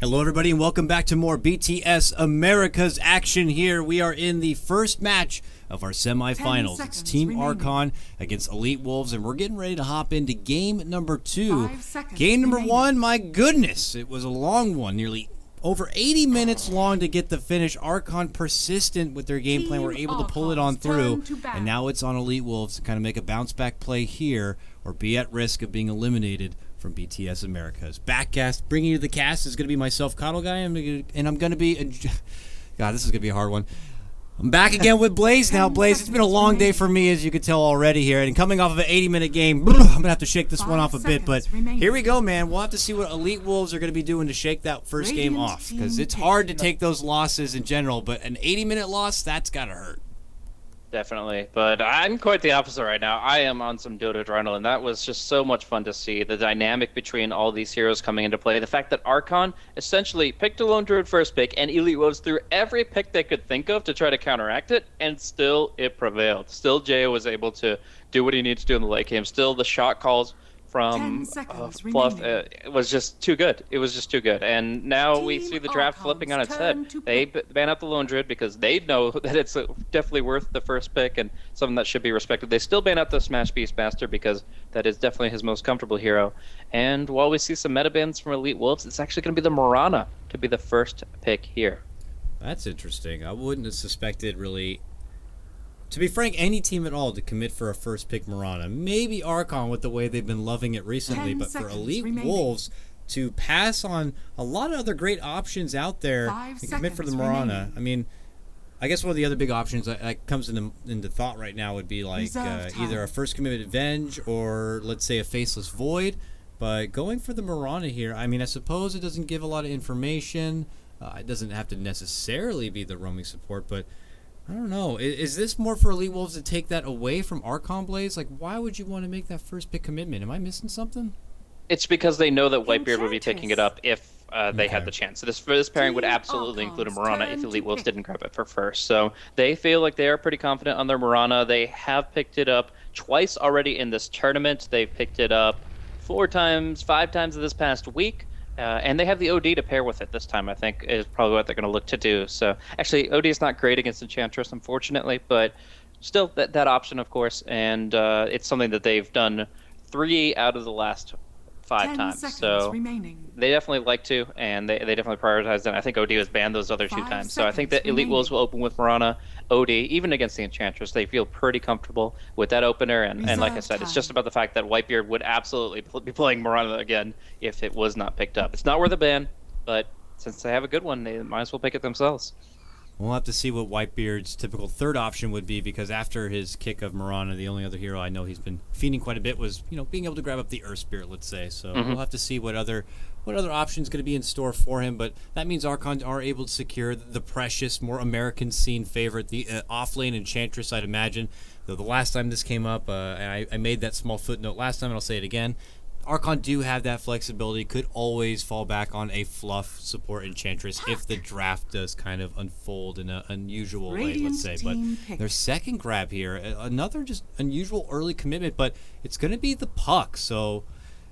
Hello, everybody, and welcome back to more BTS America's action here. We are in the first match of our semifinals. It's Team Archon against E.Wolves, and we're getting ready to hop into game number 2. Game number 1, my goodness, it was a long one, nearly over 80 minutes long to get the finish. Archon persistent with their game plan, were able to pull it on through, and now it's on E.Wolves to kind of make a bounce-back play here or be at risk of being eliminated from BTS America's backcast. Bringing you the cast is going to be myself, KotLGuy, and I'm going to be God, this is going to be a hard one. I'm back again with Blaze now. Blaze, it's been a long day for me, as you can tell already here, and coming off of an 80-minute game, I'm going to have to shake this one off a bit, but here we go, man. We'll have to see what E.Wolves are going to be doing to shake that first game off, because it's hard to take those losses in general, but an 80-minute loss, that's got to hurt. Definitely, but I'm quite the opposite right now. I am on some Dota adrenaline. That was just so much fun to see, the dynamic between all these heroes coming into play. The fact that Archon essentially picked a lone druid first pick, and E.Wolves threw every pick they could think of to try to counteract it, and still it prevailed. Still Jay was able to do what he needed to do in the late game. Still the shot calls from Fluff, it was just too good. It was just too good. And now we see the draft flipping on its head. They ban out the lone druid because they know that it's definitely worth the first pick and something that should be respected. They still ban out the Smash Beastmaster because that is definitely his most comfortable hero. And while we see some meta bans from E.Wolves, it's actually going to be the Mirana to be the first pick here. That's interesting. I wouldn't have suspected, really, to be frank, any team at all to commit for a first pick Mirana. Maybe Archon with the way they've been loving it recently, but for E.Wolves to pass on a lot of other great options out there and commit for the Mirana. I mean, I guess one of the other big options that comes into thought right now would be like either a first committed Venge or, let's say, a Faceless Void. But going for the Mirana here, I mean, I suppose it doesn't give a lot of information. It doesn't have to necessarily be the roaming support, but I don't know. Is this more for E.Wolves to take that away from Archon Blaze? Like, why would you want to make that first pick commitment? Am I missing something? It's because they know that Whitebeard would be picking it up if they had the chance. So this pairing would absolutely include a Mirana if E.Wolves didn't grab it for first. So they feel like they are pretty confident on their Mirana. They have picked it up twice already in this tournament. They've picked it up 5 times this past week. And they have the OD to pair with it this time, I think, is probably what they're going to look to do. So, actually, OD is not great against Enchantress, unfortunately, but still that option, of course. And it's something that they've done 3 out of the last 5 times. So they definitely like to, and they definitely prioritize it. I think OD was banned those other 2 times. So I think that E.Wolves will open with Mirana, OD, even against the Enchantress. They feel pretty comfortable with that opener. And like I said, it's just about the fact that Whitebeard would absolutely be playing Mirana again if it was not picked up. It's not worth a ban, but since they have a good one, they might as well pick it themselves. We'll have to see what Whitebeard's typical third option would be, because after his kick of Mirana, the only other hero I know he's been feeding quite a bit was, being able to grab up the Earth Spirit, let's say. So we'll have to see what other options going to be in store for him. But that means Archon are able to secure the precious, more American scene favorite, the off-lane Enchantress, I'd imagine. Though the last time this came up, and I made that small footnote last time, and I'll say it again, Archon do have that flexibility, could always fall back on a fluff support Enchantress if the draft does kind of unfold in an unusual way, let's say. But their second grab here, another just unusual early commitment, but it's going to be the puck. So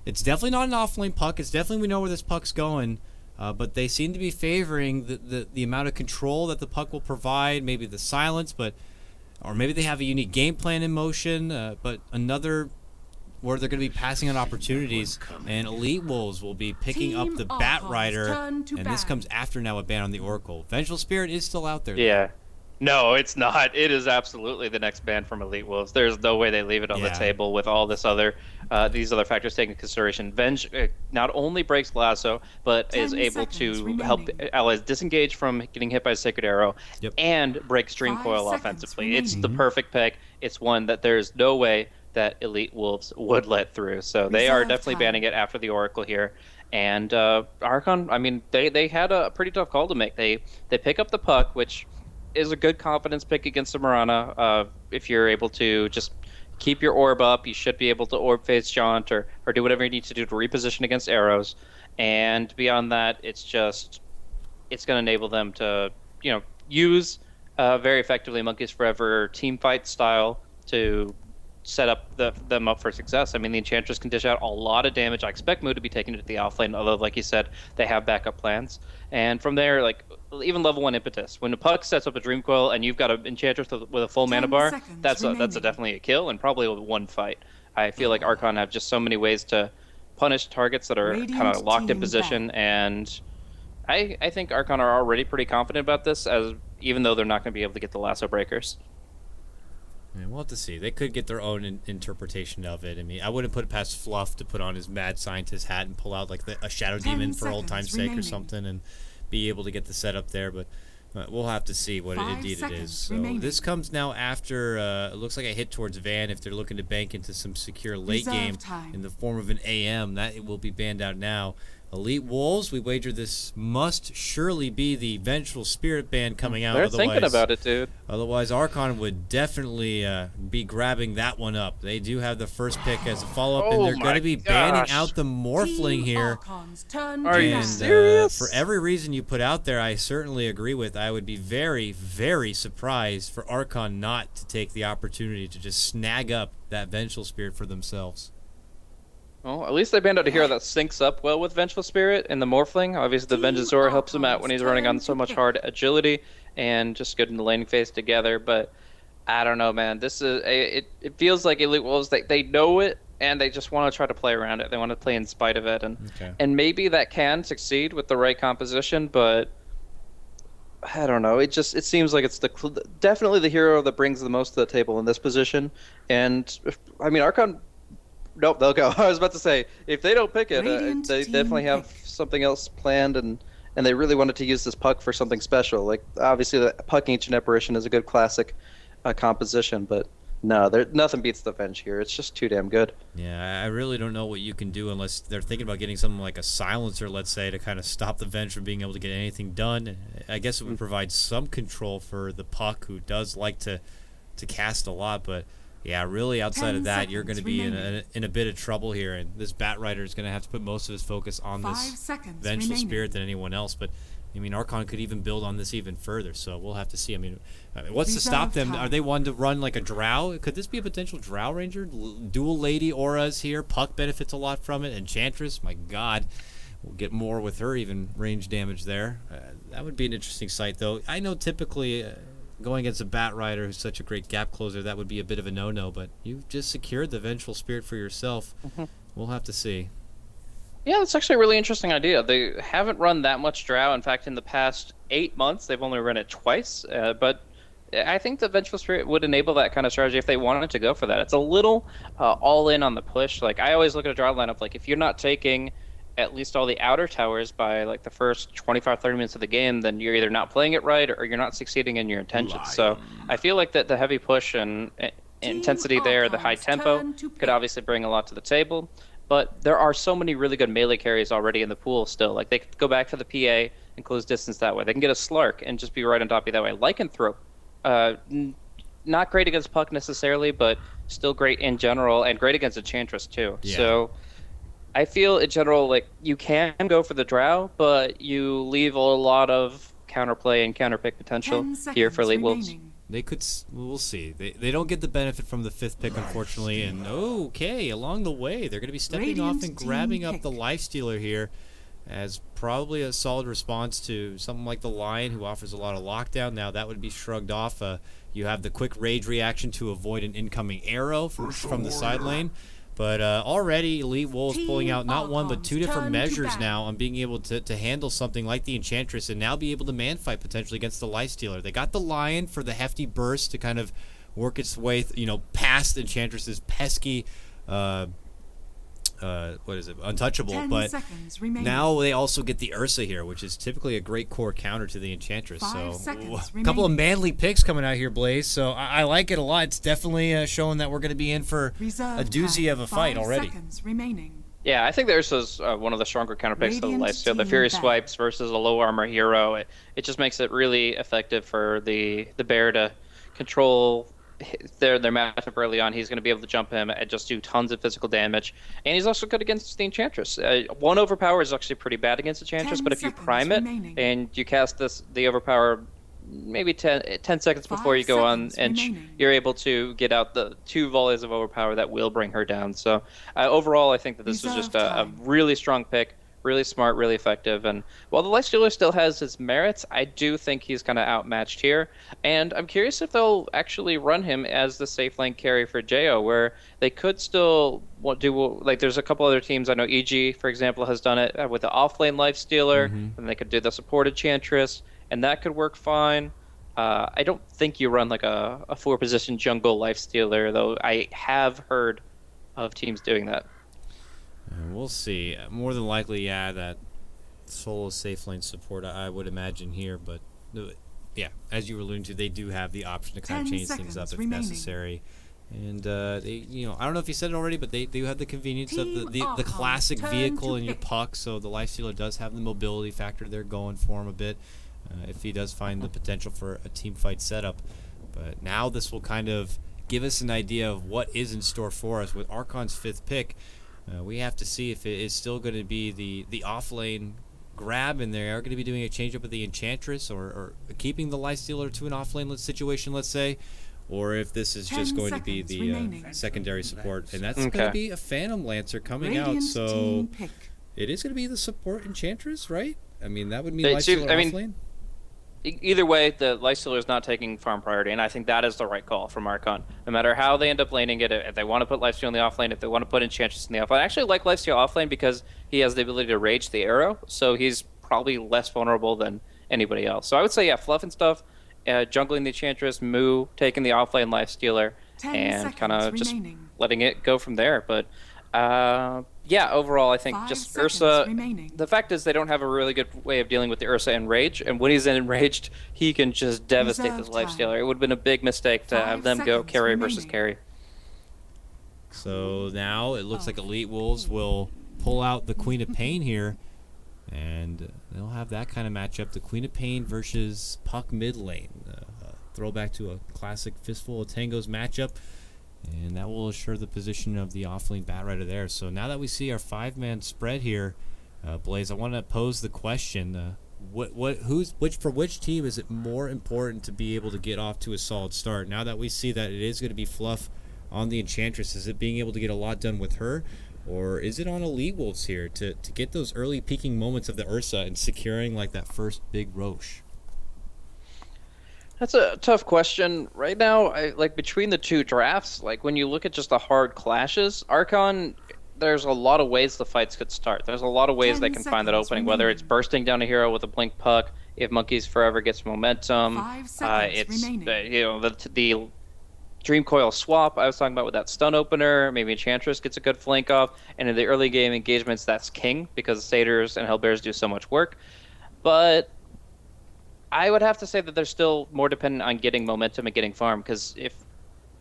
it's definitely not an off-lane puck. It's definitely, we know where this puck's going, but they seem to be favoring the amount of control that the puck will provide, maybe the silence, or maybe they have a unique game plan in motion, but another where they're going to be passing on opportunities, and E.Wolves will be picking up the Bat Rider, and this comes after now a ban on the Oracle. Vengeful Spirit is still out there. Yeah. No, it's not. It is absolutely the next ban from E.Wolves. There's no way they leave it on the table with all these other factors taken into consideration. Venge not only breaks Lasso, but is able to help allies disengage from getting hit by a Sacred Arrow, and break Stream Coil offensively. It's the perfect pick. It's one that there's no way that E.Wolves would let through. So they are definitely banning it after the Oracle here. And Archon, I mean, they had a pretty tough call to make. They pick up the puck, which is a good confidence pick against the Mirana. If you're able to just keep your orb up, you should be able to orb phase jaunt or do whatever you need to do to reposition against arrows. And beyond that, it's going to enable them to, use very effectively Monkeys Forever team fight style to set up them up for success. I mean, the Enchantress can dish out a lot of damage. I expect Moo to be taking it to the offlane, although, like you said, they have backup plans. And from there, like even level 1 impetus, when the Puck sets up a Dream Coil and you've got an Enchantress with a full mana bar, that's definitely a kill and probably a one fight. I feel like Archon have just so many ways to punish targets that are kind of locked in position, and I think Archon are already pretty confident about this, as even though they're not going to be able to get the lasso breakers. Yeah, we'll have to see. They could get their own interpretation of it. I mean, I wouldn't put it past Fluff to put on his mad scientist hat and pull out like a Shadow Demon for old time's sake or something and be able to get the setup there. But we'll have to see what indeed it is. So this comes now after it looks like a hit towards Van. If they're looking to bank into some secure late game in the form of an AM, that it will be banned out now. Elite Wolves, we wager this must surely be the Vengeful Spirit ban coming out. They're thinking about it, dude. Otherwise, Archon would definitely be grabbing that one up. They do have the first pick as a follow-up, and they're going to be banning out the Morphling here. Are you serious? For every reason you put out there, I certainly agree with. I would be very, very surprised for Archon not to take the opportunity to just snag up that Vengeful Spirit for themselves. Well, at least they banned out a hero that syncs up well with Vengeful Spirit and the Morphling. Obviously, the Vengeance Aura helps him out when he's running on so much hard agility and just good in the laning phase together. But I don't know, man. This is it feels like Elite Wolves, they know it and they just want to try to play around it. They want to play in spite of it, and maybe that can succeed with the right composition. But I don't know. It seems like it's definitely the hero that brings the most to the table in this position. And I mean, Archon. Nope, they'll go. I was about to say, if they don't pick it, they definitely have something else planned, and they really wanted to use this Puck for something special. Like, obviously, the Puck Ancient Apparition is a good classic composition, but no, nothing beats the Venge here. It's just too damn good. Yeah, I really don't know what you can do unless they're thinking about getting something like a Silencer, let's say, to kind of stop the Venge from being able to get anything done. I guess it would provide some control for the Puck, who does like to cast a lot, but... yeah, really, outside of that, you're going to be in a bit of trouble here, and this Batrider is going to have to put most of his focus on this Vengeful Spirit than anyone else. But I mean, Archon could even build on this even further, so we'll have to see. I mean, what's to stop them? Are they one to run like a Drow? Could this be a potential Drow Ranger? Dual Lady auras here. Puck benefits a lot from it. Enchantress, my God. We'll get more with her even range damage there. That would be an interesting sight, though. I know typically... going against a Batrider who's such a great gap closer, that would be a bit of a no-no, but you've just secured the Vengeful Spirit for yourself. We'll have to see. Yeah, that's actually a really interesting idea. They haven't run that much Drow. In fact, in the past 8 months, they've only run it twice. But I think the Vengeful Spirit would enable that kind of strategy if they wanted to go for that. It's a little all in on the push. Like, I always look at a Drow lineup, like, if you're not taking at least all the outer towers by like the first 25-30 minutes of the game, then you're either not playing it right or you're not succeeding in your intentions. So I feel like that the heavy push and intensity there, the high tempo, could obviously bring a lot to the table. But there are so many really good melee carries already in the pool still. Like, they could go back to the PA and close distance that way. They can get a Slark and just be right on top of you that way. Lycanthrope, not great against Puck necessarily, but still great in general, and great against Enchantress too. Yeah. So I feel in general like you can go for the Drow, but you leave a lot of counterplay and counterpick potential here for Elite Wolves. They could, we'll see. They don't get the benefit from the 5th pick, unfortunately. And okay, along the way, they're going to be stepping off and grabbing up the Lifestealer here as probably a solid response to something like the Lion, who offers a lot of lockdown. Now that would be shrugged off. You have the quick rage reaction to avoid an incoming arrow from the side lane. But already Elite Wolves pulling out not one but 2 different measures now on being able to handle something like the Enchantress and now be able to man fight potentially against the Lifestealer. They got the Lion for the hefty burst to kind of work its way, past Enchantress's pesky, untouchable. But now they also get the Ursa here, which is typically a great core counter to the Enchantress. So a couple of manly picks coming out here, Blaze. So I like it a lot. It's definitely showing that we're going to be in for a doozy of a fight already. Yeah, I think the Ursa is one of the stronger counter picks to the Lifesteal. The Fury Swipes versus a low armor hero. It just makes it really effective for the bear to control their matchup early on. He's going to be able to jump him and just do tons of physical damage, and he's also good against the Enchantress. One overpower is actually pretty bad against Enchantress, but if you prime it and you cast the overpower maybe 10 seconds before you go on, and you're able to get out the 2 volleys of overpower that will bring her down. So overall, I think that this was just a really strong pick, really smart, really effective. And while the Lifestealer still has his merits, I do think he's kind of outmatched here. And I'm curious if they'll actually run him as the safe lane carry for Jo, where they could still do, like, there's a couple other teams. I know EG, for example, has done it with the off-lane Lifestealer, and they could do the supported Enchantress, and that could work fine. I don't think you run like a 4-position jungle Lifestealer, though I have heard of teams doing that. We'll see. More than likely, yeah, that solo safe lane support, I would imagine here, but yeah, as you were alluding to, they do have the option to kind of change things up if necessary. And they, I don't know if you said it already, but they do have the convenience of the classic vehicle in your puck, so the Lifestealer does have the mobility factor they're going for him a bit, if he does find the potential for a team fight setup. But now this will kind of give us an idea of what is in store for us with Archon's 5th pick. We have to see if it is still going to be the off-lane grab, and they are going to be doing a change-up with the Enchantress, or keeping the Lifestealer to an off-lane situation, let's say, or if this is just going to be the secondary support. And that's going to be a Phantom Lancer coming out, so it is going to be the support Enchantress, right? I mean, that would mean Lifestealer off-lane. Either way, the Lifestealer is not taking farm priority, and I think that is the right call from Archon. No matter how they end up laning it, if they want to put Lifestealer in the offlane, if they want to put Enchantress in the offlane. I actually like Lifestealer offlane because he has the ability to rage the arrow, so he's probably less vulnerable than anybody else. So I would say, yeah, fluff and stuff, jungling the Enchantress, Moo, taking the offlane Lifestealer, and kind of just letting it go from there. But yeah, overall, I think just Ursa, the fact is they don't have a really good way of dealing with the Ursa Enraged, and when he's enraged, he can just devastate this Lifestealer. It would have been a big mistake to have them go carry versus carry. So now it looks like E.Wolves will pull out the Queen of Pain here, and they'll have that kind of matchup, the Queen of Pain versus Puck mid lane. Throwback to a classic Fistful of Tangos matchup. And that will assure the position of the offlane Batrider there. So now that we see our 5-man spread here, Blaze, I want to pose the question: for which team is it more important to be able to get off to a solid start? Now that we see that it is going to be fluff on the Enchantress, is it being able to get a lot done with her, or is it on E.Wolves here to get those early peaking moments of the Ursa and securing like that first big Roche? That's a tough question. Right now, like between the two drafts, like when you look at just the hard clashes, Archon, there's a lot of ways the fights could start. There's a lot of ways they can find that opening, whether it's bursting down a hero with a blink puck, if Monkeys Forever gets momentum, it's the Dream Coil swap I was talking about with that stun opener, maybe Enchantress gets a good flank off, and in the early game engagements, that's king, because Satyrs and Hellbears do so much work. But I would have to say that they're still more dependent on getting momentum and getting farm, because if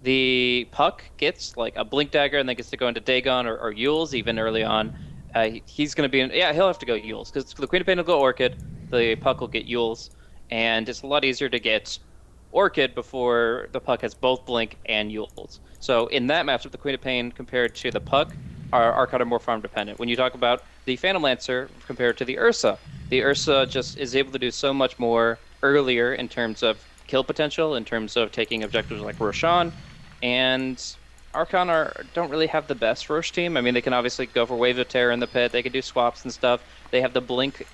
the Puck gets like a Blink Dagger and then gets to go into Dagon or E.Wolves even early on, he's going to be he'll have to go E.Wolves, because the Queen of Pain will go Orchid, the Puck will get E.Wolves, and it's a lot easier to get Orchid before the Puck has both Blink and E.Wolves. So in that matchup, the Queen of Pain compared to the Puck are kind of more farm dependent. When you talk about the Phantom Lancer compared to the Ursa just is able to do so much more earlier in terms of kill potential, in terms of taking objectives like Roshan, and Archon don't really have the best Roche team. I mean, they can obviously go for Waves of Terror in the pit, they can do swaps and stuff, they have the Blink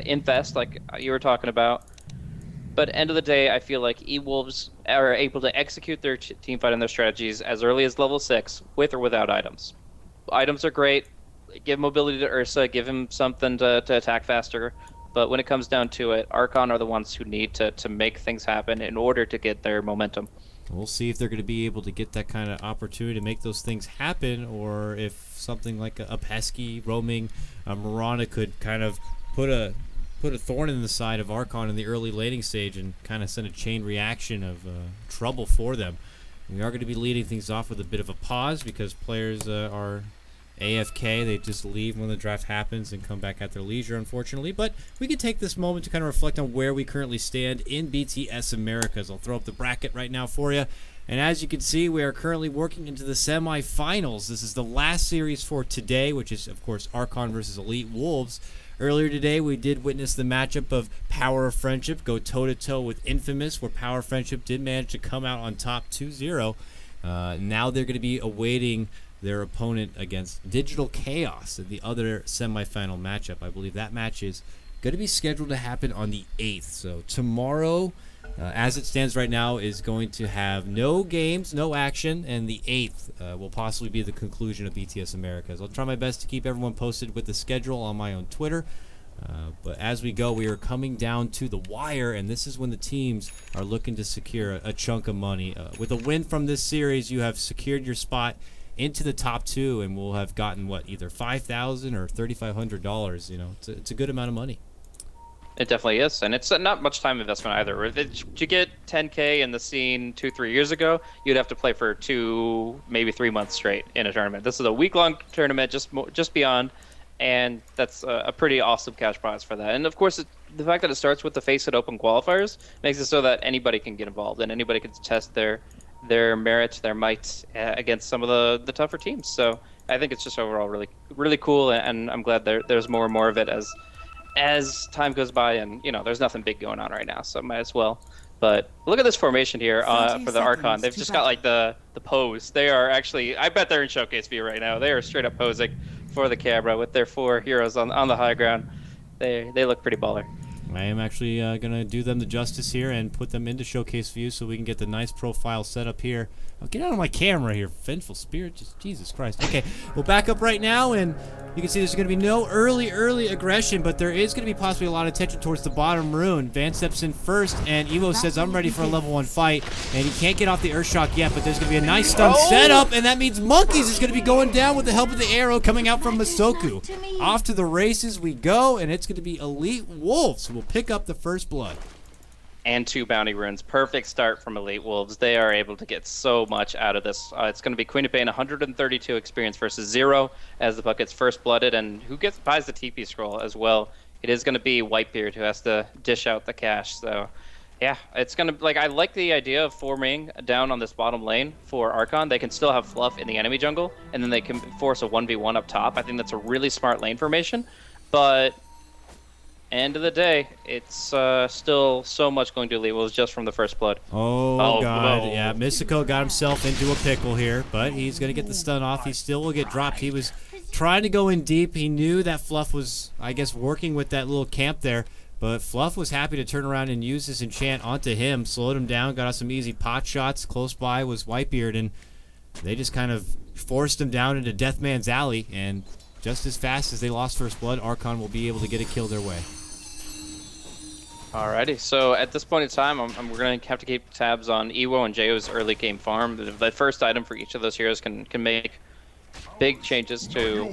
Infest like you were talking about, but end of the day, I feel like E.Wolves are able to execute their team fight and their strategies as early as level 6, with or without items. Items are great, give mobility to Ursa, give him something to attack faster, but when it comes down to it, Archon are the ones who need to make things happen in order to get their momentum. We'll see if they're going to be able to get that kind of opportunity to make those things happen, or if something like a pesky roaming Mirana could kind of put a thorn in the side of Archon in the early laning stage and kind of send a chain reaction of trouble for them. We are going to be leading things off with a bit of a pause because players are AFK. They just leave when the draft happens and come back at their leisure, unfortunately. But we can take this moment to kind of reflect on where we currently stand in BTS Americas. I'll throw up the bracket right now for you. And as you can see, we are currently working into the semifinals. This is the last series for today, which is, of course, Archon versus E.Wolves. Earlier today, we did witness the matchup of Power of Friendship go toe-to-toe with Infamous, where Power of Friendship did manage to come out on top 2-0. Now they're going to be awaiting their opponent against Digital Chaos in the other semifinal matchup. I believe that match is going to be scheduled to happen on the 8th. So tomorrow, as it stands right now, is going to have no games, no action, and the 8th will possibly be the conclusion of BTS Americas. I'll try my best to keep everyone posted with the schedule on my own Twitter. But as we go, we are coming down to the wire, and this is when the teams are looking to secure a chunk of money. With a win from this series, you have secured your spot into the top 2, and we'll have gotten, either $5,000 or $3,500. You know, it's a good amount of money. It definitely is, and it's not much time investment either. To get 10K in the scene 2-3 years ago, you'd have to play for 2, maybe 3 months straight in a tournament. This is a week-long tournament, just beyond, and that's a pretty awesome cash prize for that. And of course, the fact that it starts with the Face It Open qualifiers makes it so that anybody can get involved and anybody can test their merit, their might against some of the tougher teams. So I think it's just overall really, really cool, and I'm glad there's more and more of it as time goes by, and there's nothing big going on right now, so might as well. But look at this formation here for the Archon. They've just got like the pose. They are actually, I bet they're in showcase view right now. They are straight up posing for the camera with their 4 heroes on the high ground. They look pretty baller. I am actually going to do them the justice here and put them into showcase view so we can get the nice profile set up here. Oh, get out of my camera here, vengeful spirit. Just Jesus Christ. Okay, we'll back up right now, and you can see there's going to be no early aggression, but there is going to be possibly a lot of attention towards the bottom rune. Van steps in first, and Evo says, I'm ready for a level 1 fight, and he can't get off the Earthshock yet, but there's going to be a nice stun setup, and that means Monkeys is going to be going down with the help of the arrow coming out from Masoku. Off to the races we go, and it's going to be E.Wolves who will pick up the first blood. And 2 bounty runes. Perfect start from E.Wolves. They are able to get so much out of this. It's going to be Queen of Pain, 132 experience versus 0 as the puck gets first blooded, and who buys the TP scroll as well. It is going to be Whitebeard who has to dish out the cash. So yeah, it's going to, I like the idea of forming down on this bottom lane for Archon. They can still have Fluff in the enemy jungle, and then they can force a 1v1 up top. I think that's a really smart lane formation, but end of the day, it's still so much going to E.Wolves just from the first blood. Oh God. Whoa. Yeah, Mystico got himself into a pickle here, but he's going to get the stun off. He still will get dropped. He was trying to go in deep. He knew that Fluff was, I guess, working with that little camp there, but Fluff was happy to turn around and use his enchant onto him, slowed him down, got out some easy pot shots. Close by was Whitebeard, and they just kind of forced him down into Deathman's Alley, and just as fast as they lost first blood, Archon will be able to get a kill their way. Alrighty, so at this point in time, we're going to have to keep tabs on Ewo and Jayo's early game farm. The first item for each of those heroes can make big changes to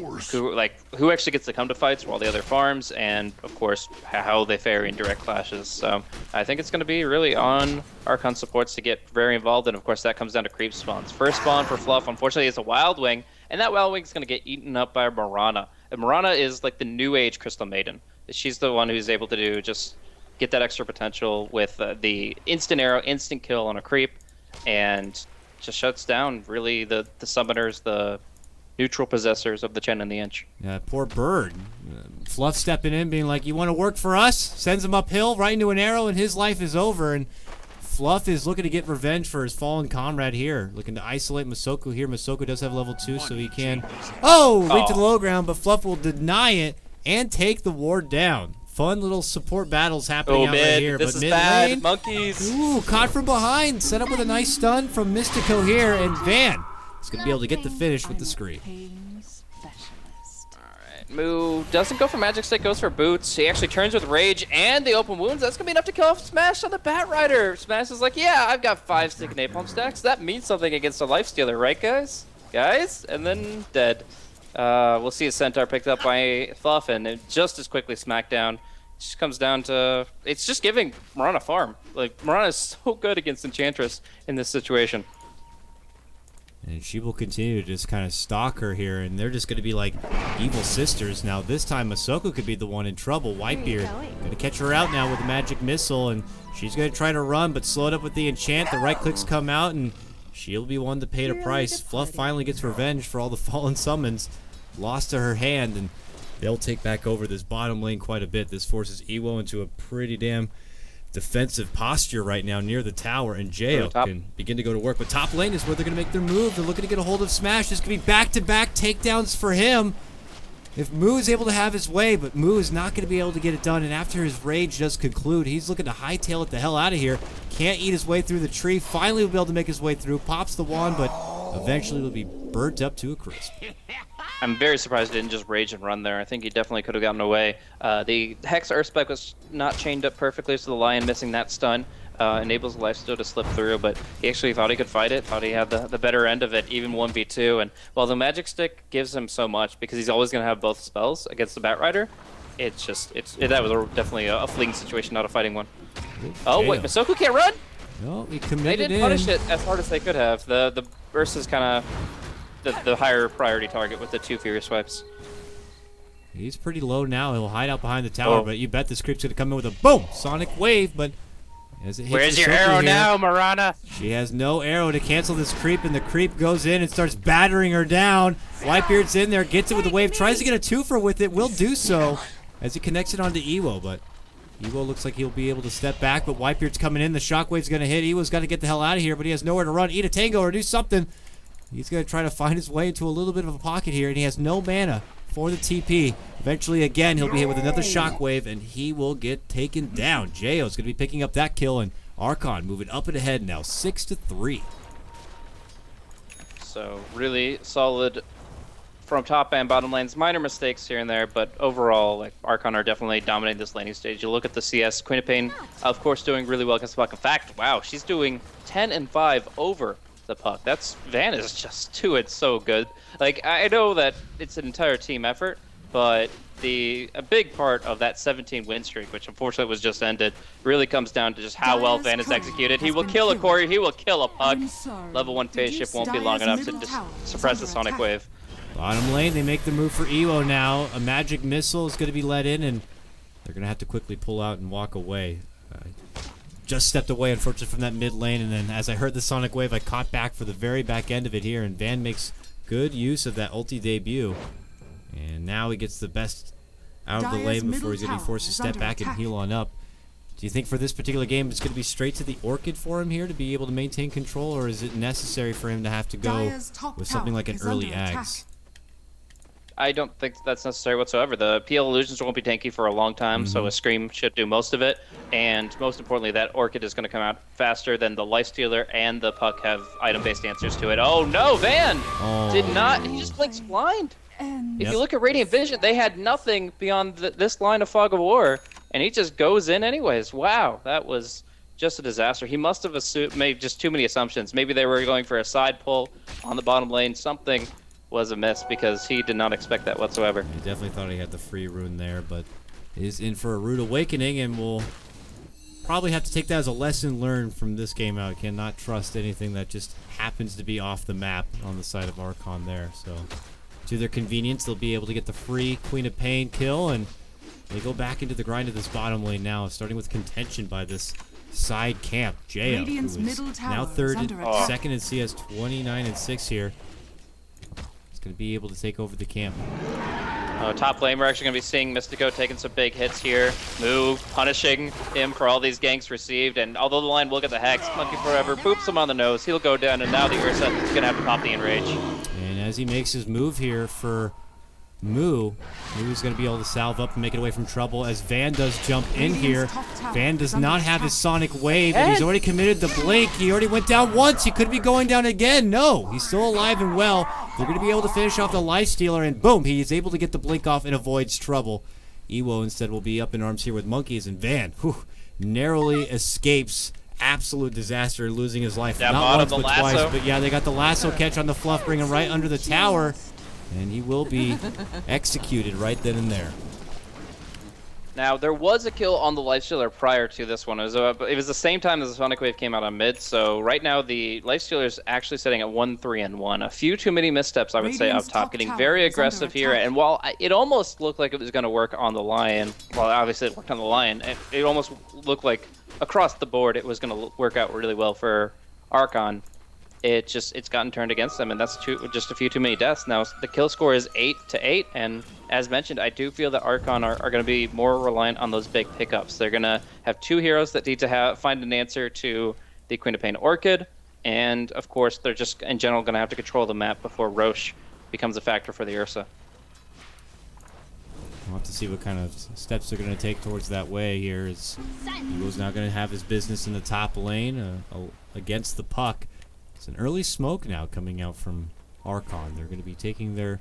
who actually gets to come to fights while the other farms, and of course how they fare in direct clashes. So I think it's going to be really on Archon supports to get very involved, and of course that comes down to creep spawns. First spawn for Fluff, unfortunately, is a Wild Wing, and that Wild Wing is going to get eaten up by Mirana. And Mirana is like the new age Crystal Maiden. She's the one who's able to do just get that extra potential with the instant arrow, instant kill on a creep, and just shuts down really the summoners, the neutral possessors of the Chen and the Inch. Yeah, poor Bird. Fluff stepping in, being like, you want to work for us? Sends him uphill, right into an arrow, and his life is over. And Fluff is looking to get revenge for his fallen comrade here. Looking to isolate Masoku here. Masoku does have level 2, so he can... leap to the low ground, but Fluff will deny it and take the ward down. Fun little support battles happening out right here. This but is mid bad. lane, Monkeys. Ooh, caught from behind. Set up with a nice stun from Mystico here, and Van is going to be able to get the finish with the screen. Alright, Moo doesn't go for Magic Stick, goes for Boots. He actually turns with Rage and the Open Wounds. That's going to be enough to kill off Smash on the Bat Rider. Smash is like, yeah, I've got 5 stick Napalm stacks. That means something against a Lifestealer, right, guys? And then dead. We'll see a Centaur picked up by Fluff, and just as quickly smacked down. It just comes down to, it's just giving Mirana farm. Mirana is so good against Enchantress in this situation. And she will continue to just kind of stalk her here, and they're just going to be like evil sisters. Now this time Masoku could be the one in trouble. Whitebeard going to catch her out now with a magic missile, and she's going to try to run, but slowed up with the enchant. The right clicks come out, and she'll be one to pay the price. Fluff finally gets revenge for all the fallen summons lost to her hand, and they'll take back over this bottom lane quite a bit. This forces E.Wolves into a pretty damn defensive posture right now near the tower, and Jo can begin to go to work. But top lane is where they're going to make their move. They're looking to get a hold of Smash. This could be back-to-back takedowns for him. If Moo is able to have his way, but Moo is not going to be able to get it done, and after his rage does conclude, he's looking to hightail it the hell out of here. Can't eat his way through the tree. Finally will be able to make his way through. Pops the wand, but eventually will be burnt up to a crisp. I'm very surprised he didn't just rage and run there. I think he definitely could have gotten away. The Hex Earth Spike was not chained up perfectly, so the Lion missing that stun enables Lifesteal to slip through, but he actually thought he could fight it, thought he had the better end of it, even 1v2. And while the Magic Stick gives him so much, because he's always going to have both spells against the Batrider, that was definitely a fleeing situation, not a fighting one. Oh, wait, Masoku can't run? No, he committed They didn't punish it as hard as they could have. The burst is kind of the higher priority target with the 2 Furious Swipes. He's pretty low now. He'll hide out behind the tower, but you bet this creep's going to come in with a boom! Sonic Wave, but as it hits Where's your arrow now, Marana? She has no arrow to cancel this creep, and the creep goes in and starts battering her down. Whitebeard's in there, gets it with the wave, tries to get a twofer with it, will do so as he connects it onto E.Wolves, but E.Wolves looks like he'll be able to step back, but Whitebeard's coming in. The shockwave's going to hit. E.Wolves got to get the hell out of here, but he has nowhere to run. Eat a tango or do something. He's going to try to find his way into a little bit of a pocket here, and he has no mana for the TP. Eventually, again, he'll be hit with another shockwave, and he will get taken down. Jo's going to be picking up that kill, and Archon moving up and ahead now, 6-3. So really solid from top and bottom lanes. Minor mistakes here and there, but overall, like, Archon are definitely dominating this laning stage. You look at the CS, Queen of Pain, of course, doing really well against the puck. In fact, wow, she's doing 10-5 over the puck. Van is just doing so good. Like, I know that it's an entire team effort, but a big part of that 17 win streak, which unfortunately was just ended, really comes down to just how well Van is executed. He will kill a Cory, he will kill a puck. Level 1 phase shift won't be long enough to just suppress the Sonic Wave. Bottom lane, they make the move for Evo now. A magic missile is going to be let in, and they're going to have to quickly pull out and walk away. Just stepped away, unfortunately, from that mid lane, and then as I heard the Sonic Wave, I caught back for the very back end of it here, and Van makes good use of that ulti debut. And now he gets the best out of the lane before he's going to be forced to step back and heal on up. Do you think for this particular game it's going to be straight to the Orchid for him here to be able to maintain control, or is it necessary for him to have to go with something like an early Ags? I don't think that's necessary whatsoever. The PL Illusions won't be tanky for a long time, so a Scream should do most of it. And most importantly, that Orchid is going to come out faster than the Lifestealer and the Puck have item-based answers to it. Oh no, Van did not. He just blinks blind. If you look at Radiant Vision, they had nothing beyond this line of Fog of War, and he just goes in anyways. Wow, that was just a disaster. He must have made just too many assumptions. Maybe they were going for a side pull on the bottom lane. Something was a miss because he did not expect that whatsoever. He definitely thought he had the free rune there, but is in for a rude awakening, and will probably have to take that as a lesson learned from this game out. Cannot trust anything that just happens to be off the map on the side of Archon there. So to their convenience, they'll be able to get the free Queen of Pain kill, and they go back into the grind of this bottom lane now, starting with contention by this side camp. Jo, who is now second in CS, 29-6 here. Going to be able to take over the camp. Top lane, we're actually going to be seeing Mystico taking some big hits here. Moo punishing him for all these ganks received, and although the line will get the Hex, Monkey Forever boops him on the nose. He'll go down, and now the Ursa is going to have to pop the Enrage. And as he makes his move here for Moo's going to be able to salve up and make it away from trouble as Van does jump in here. Van does not have his Sonic Wave, and he's already committed the Blink. He already went down once. He could be going down again. No, he's still alive and well. They're going to be able to finish off the Lifestealer, and boom, he is able to get the Blink off and avoids trouble. Ewo instead will be up in arms here with Monkeys, and Van narrowly escapes absolute disaster, losing his life. Not once, but twice. But yeah, they got the lasso catch on the fluff, bring him right under the tower. And he will be executed right then and there. Now, there was a kill on the Lifestealer prior to this one. It was the same time as the Sonic Wave came out on mid, so right now the Lifestealer is actually sitting at 1-3-1. A few too many missteps, I would say, up top, getting very aggressive here. And while it almost looked like it was going to work on the Lion, well, obviously it worked on the Lion, it almost looked like across the board it was going to work out really well for Archon. it's gotten turned against them, and that's just a few too many deaths. Now the kill score is 8-8, and as mentioned, I do feel that Archon are going to be more reliant on those big pickups. They're going to have 2 heroes that need to find an answer to the Queen of Pain Orchid, and of course they're just in general going to have to control the map before Roche becomes a factor for the Ursa. We'll have to see what kind of steps they're going to take towards that way here. E.Wolves now going to have his business in the top lane against the puck. It's an early smoke now coming out from Archon. They're going to be taking their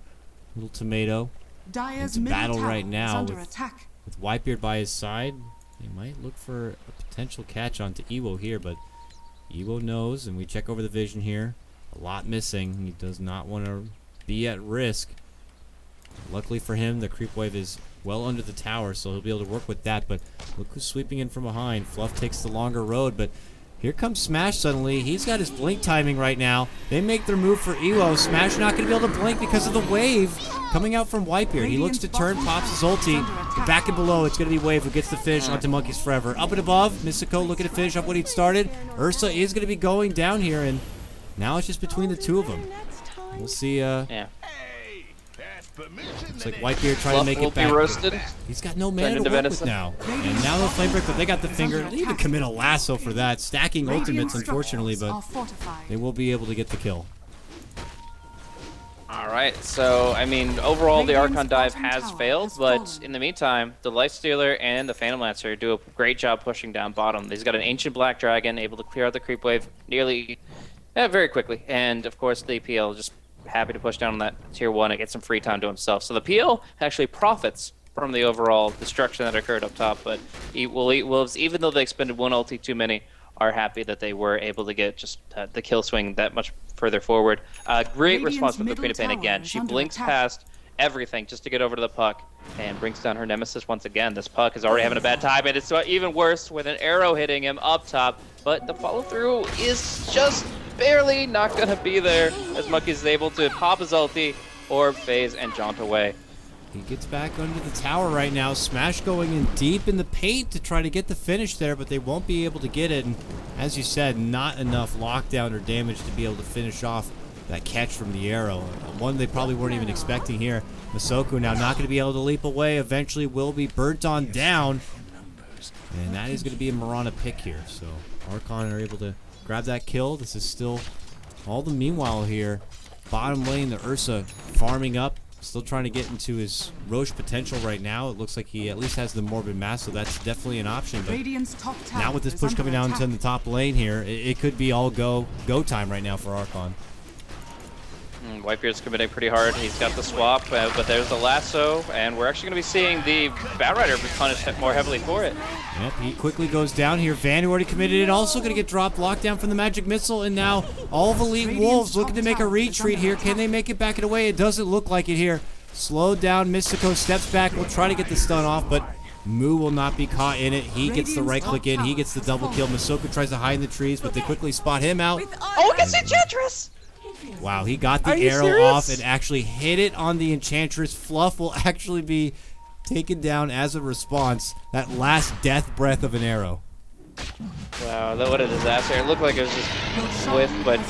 little tomato into battle right now with Whitebeard by his side. They might look for a potential catch onto Ewo here, but Ewo knows, and we check over the vision here. A lot missing. He does not want to be at risk. Luckily for him, the creep wave is well under the tower, so he'll be able to work with that. But look who's sweeping in from behind. Fluff takes the longer road, but here comes Smash suddenly. He's got his blink timing right now. They make their move for Ewo. Smash not going to be able to blink because of the wave coming out from Whitebeard. He looks to turn, pops his ulti. Back and below, it's going to be Wave who gets the finish onto Monkeys Forever. Up and above, Mystico looking to finish up what he'd started. Ursa is going to be going down here, and now it's just between the two of them. We'll see. Yeah. Looks like Whitebeard trying to make it back. Roasted. He's got no mana to work with now. And now the Flame Break, but they got the finger. They even commit a lasso for that. Stacking ultimates, unfortunately, but they will be able to get the kill. Alright, so, I mean, overall the Archon dive has failed, but in the meantime, the Lifestealer and the Phantom Lancer do a great job pushing down bottom. He's got an Ancient Black Dragon, able to clear out the creep wave very quickly. And, of course, the PL just happy to push down on that tier 1 and get some free time to himself. So the PL actually profits from the overall destruction that occurred up top, but E.Wolves, even though they expended 1 ulti too many, are happy that they were able to get just the kill swing that much further forward. Great response from the Queen of Pain again. She blinks past everything just to get over to the puck and brings down her nemesis once again. This puck is already having a bad time, and it's even worse with an arrow hitting him up top, but the follow-through is just barely not going to be there as Monkey is able to pop his ulti, orb, phase, and jaunt away. He gets back under the tower right now. Smash going in deep in the paint to try to get the finish there, but they won't be able to get it. And as you said, not enough lockdown or damage to be able to finish off that catch from the arrow. One they probably weren't even expecting here. Masoku now not going to be able to leap away. Eventually will be burnt on down. And that is going to be a Mirana pick here. So Archon are able to grab that kill. This is still all the meanwhile here. Bottom lane, the Ursa farming up. Still trying to get into his Roche potential right now. It looks like he at least has the Morbid Mass, so that's definitely an option. But now with this push coming down to the top lane here, it could be all go time right now for Archon. Whitebeard's committing pretty hard. He's got the swap, but there's the lasso, and we're actually going to be seeing the Batrider be punished more heavily for it. Yep, he quickly goes down here. Van, who already committed it, also going to get dropped. Lockdown from the Magic Missile, and now all of Elite Wolves looking to make a retreat here. Can they make it back and away? It doesn't look like it here. Slowed down, Mystico steps back. We'll try to get the stun off, but Moo will not be caught in it. He gets the right click in. He gets the double kill. Masoku tries to hide in the trees, but they quickly spot him out. Oh, it's Enchantress! Wow, he got the arrow off and actually hit it on the Enchantress. Fluff will actually be taken down as a response. That last death breath of an arrow. Wow, what a disaster. It looked like it was just swift, but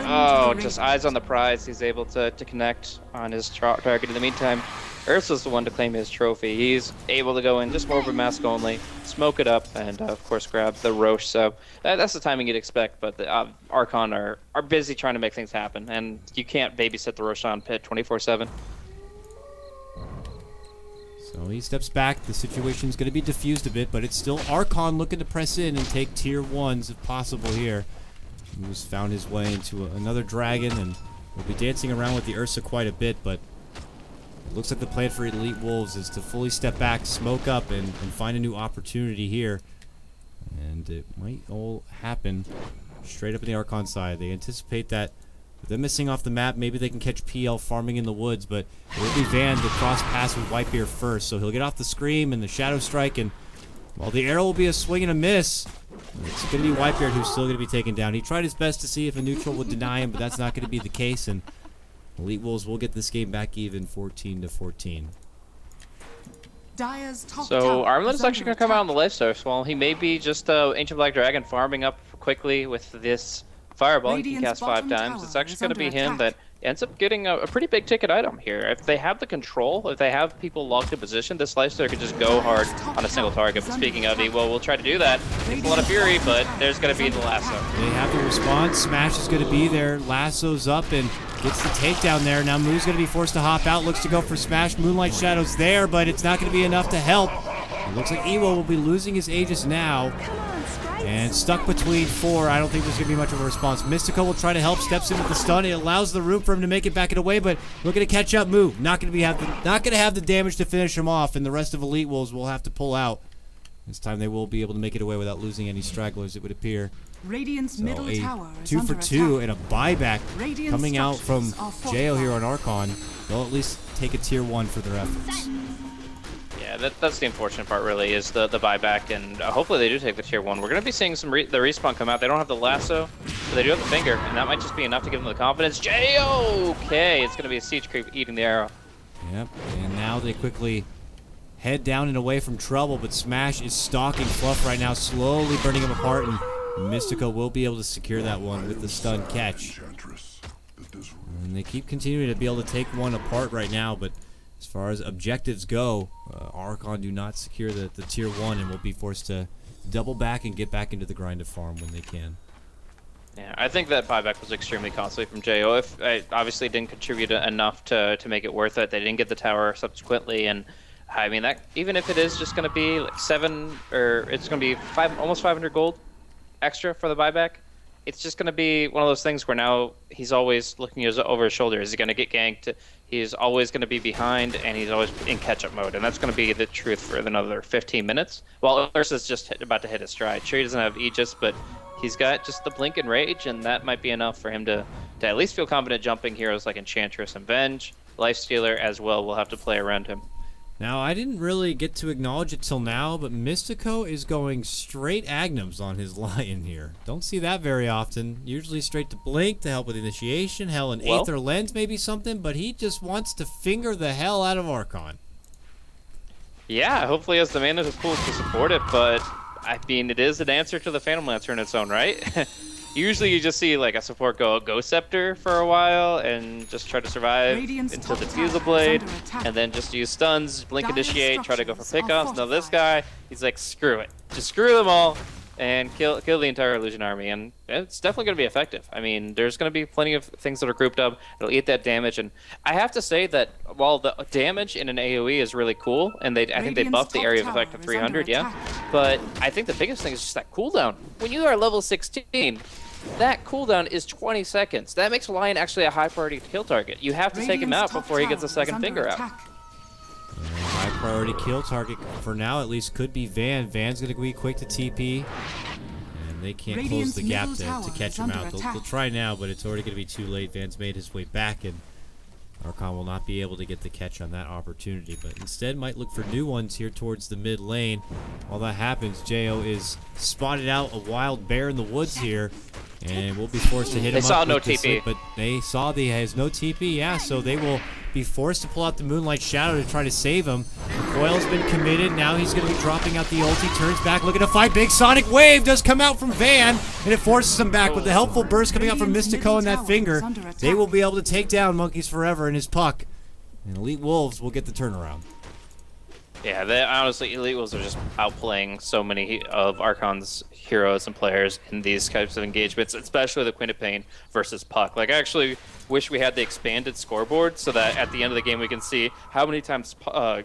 oh, just eyes on the prize. He's able to connect on his target. In the meantime, Ursa's the one to claim his trophy. He's able to go in just Morbid Mask only, smoke it up, and of course grab the Roche. So that's the timing you'd expect, but the Archon are busy trying to make things happen, and you can't babysit the Roshan pit 24/7. So he steps back. The situation's going to be diffused a bit, but it's still Archon looking to press in and take tier 1s if possible here. He's found his way into another dragon, and will be dancing around with the Ursa quite a bit, but it looks like the plan for Elite Wolves is to fully step back, smoke up, and find a new opportunity here. And it might all happen straight up in the Archon side. They anticipate that with them missing off the map, maybe they can catch PL farming in the woods, but it will be Van to cross pass with Whitebeard first. So he'll get off the Scream and the Shadow Strike, and while the arrow will be a swing and a miss, it's going to be Whitebeard who's still going to be taken down. He tried his best to see if a neutral would deny him, but that's not going to be the case, and Elite Wolves will get this game back even 14-14. So Armlet is actually going to come out on the left side. Well, he may be just Ancient Black Dragon farming up quickly with this Fireball, he can cast 5 times. It's actually going to be him that ends up getting a pretty big ticket item here. If they have the control, if they have people locked in position, this Lifestealer could just go hard on a single target. But speaking of E.Wolves, we'll try to do that. It's a lot of fury, but there's going to be the lasso. They have the response. Smash is going to be there. Lasso's up and gets the takedown there. Now Moo's going to be forced to hop out. Looks to go for Smash. Moonlight Shadow's there, but it's not going to be enough to help. It looks like E.Wolves will be losing his Aegis now. And stuck between 4, I don't think there's going to be much of a response. Mystico will try to help, steps in with the stun. It allows the room for him to make it back and away, but looking to catch up Moo. Not going to have the damage to finish him off, and the rest of Elite Wolves will have to pull out. This time they will be able to make it away without losing any stragglers, it would appear. Radiant's middle tower is 2 for 2 and a buyback coming out from Jo here on Archon. They'll at least take a tier 1 for their efforts. Yeah, that's the unfortunate part, really, is the buyback, and hopefully they do take the tier 1. We're going to be seeing the respawn come out. They don't have the lasso, but they do have the finger, and that might just be enough to give them the confidence. Okay, it's going to be a siege creep eating the arrow. Yep, and now they quickly head down and away from trouble, but Smash is stalking Fluff right now, slowly burning him apart, and Mystico will be able to secure that one with the stun catch. And they keep continuing to be able to take one apart right now, but as far as objectives go, Archon do not secure the tier 1 and will be forced to double back and get back into the grind of farm when they can. Yeah, I think that buyback was extremely costly from Jo. If obviously didn't contribute enough to make it worth it. They didn't get the tower subsequently, and I mean that even if it is just going to be like 7 or it's going to be almost 500 gold extra for the buyback, it's just going to be one of those things where now he's always looking over his shoulder. Is he going to get ganked? He's always going to be behind, and he's always in catch-up mode, and that's going to be the truth for another 15 minutes. While Ursa's just about to hit his stride. Sure, he doesn't have Aegis, but he's got just the blink and rage, and that might be enough for him to at least feel confident jumping heroes like Enchantress and Venge. Lifestealer as well will have to play around him. Now, I didn't really get to acknowledge it till now, but Mystico is going straight Agnums on his Lion here. Don't see that very often. Usually straight to Blink to help with initiation. Hell, an Aether Lens maybe something, but he just wants to finger the hell out of Archon. Yeah, hopefully he has the mana pool to support it, but I mean, it is an answer to the Phantom Lancer in its own right. Usually you just see like a support go Ghost Scepter for a while and just try to survive until the Fusel Blade, and then just use stuns, blink initiate, try to go for pickoffs. Now this guy, he's like, screw it. Just screw them all and kill the entire Illusion army, and it's definitely going to be effective. I mean, there's going to be plenty of things that are grouped up. It'll eat that damage, and I have to say that while the damage in an AoE is really cool, and I think they buffed the area of effect to 300, yeah, but I think the biggest thing is just that cooldown. When you are level 16, that cooldown is 20 seconds. That makes Lion actually a high priority kill target. You have to take him out before he gets a second finger out. High priority kill target for now at least could be Van. Van's going to be quick to TP. And they can't close the gap to catch him out. They'll try now, but it's already going to be too late. Van's made his way back, and Archon will not be able to get the catch on that opportunity, but instead might look for new ones here towards the mid lane. While that happens, Jo is spotted out a wild bear in the woods here, and will be forced to hit him up. They saw no with the TP. slip, but they saw he has no TP, yeah, so they will be forced to pull out the Moonlight Shadow to try to save him. Coil's been committed. Now he's going to be dropping out the ulti. Turns back, looking to fight. Big Sonic Wave does come out from Van, and it forces him back. With the helpful burst coming out from Mystico and that finger, they will be able to take down Monkeys Forever and his puck. And Elite Wolves will get the turnaround. Yeah, honestly, Elite Wolves are just outplaying so many of Archon's heroes and players in these types of engagements, especially the Queen of Pain versus Puck. Like, I actually wish we had the expanded scoreboard so that at the end of the game we can see how many times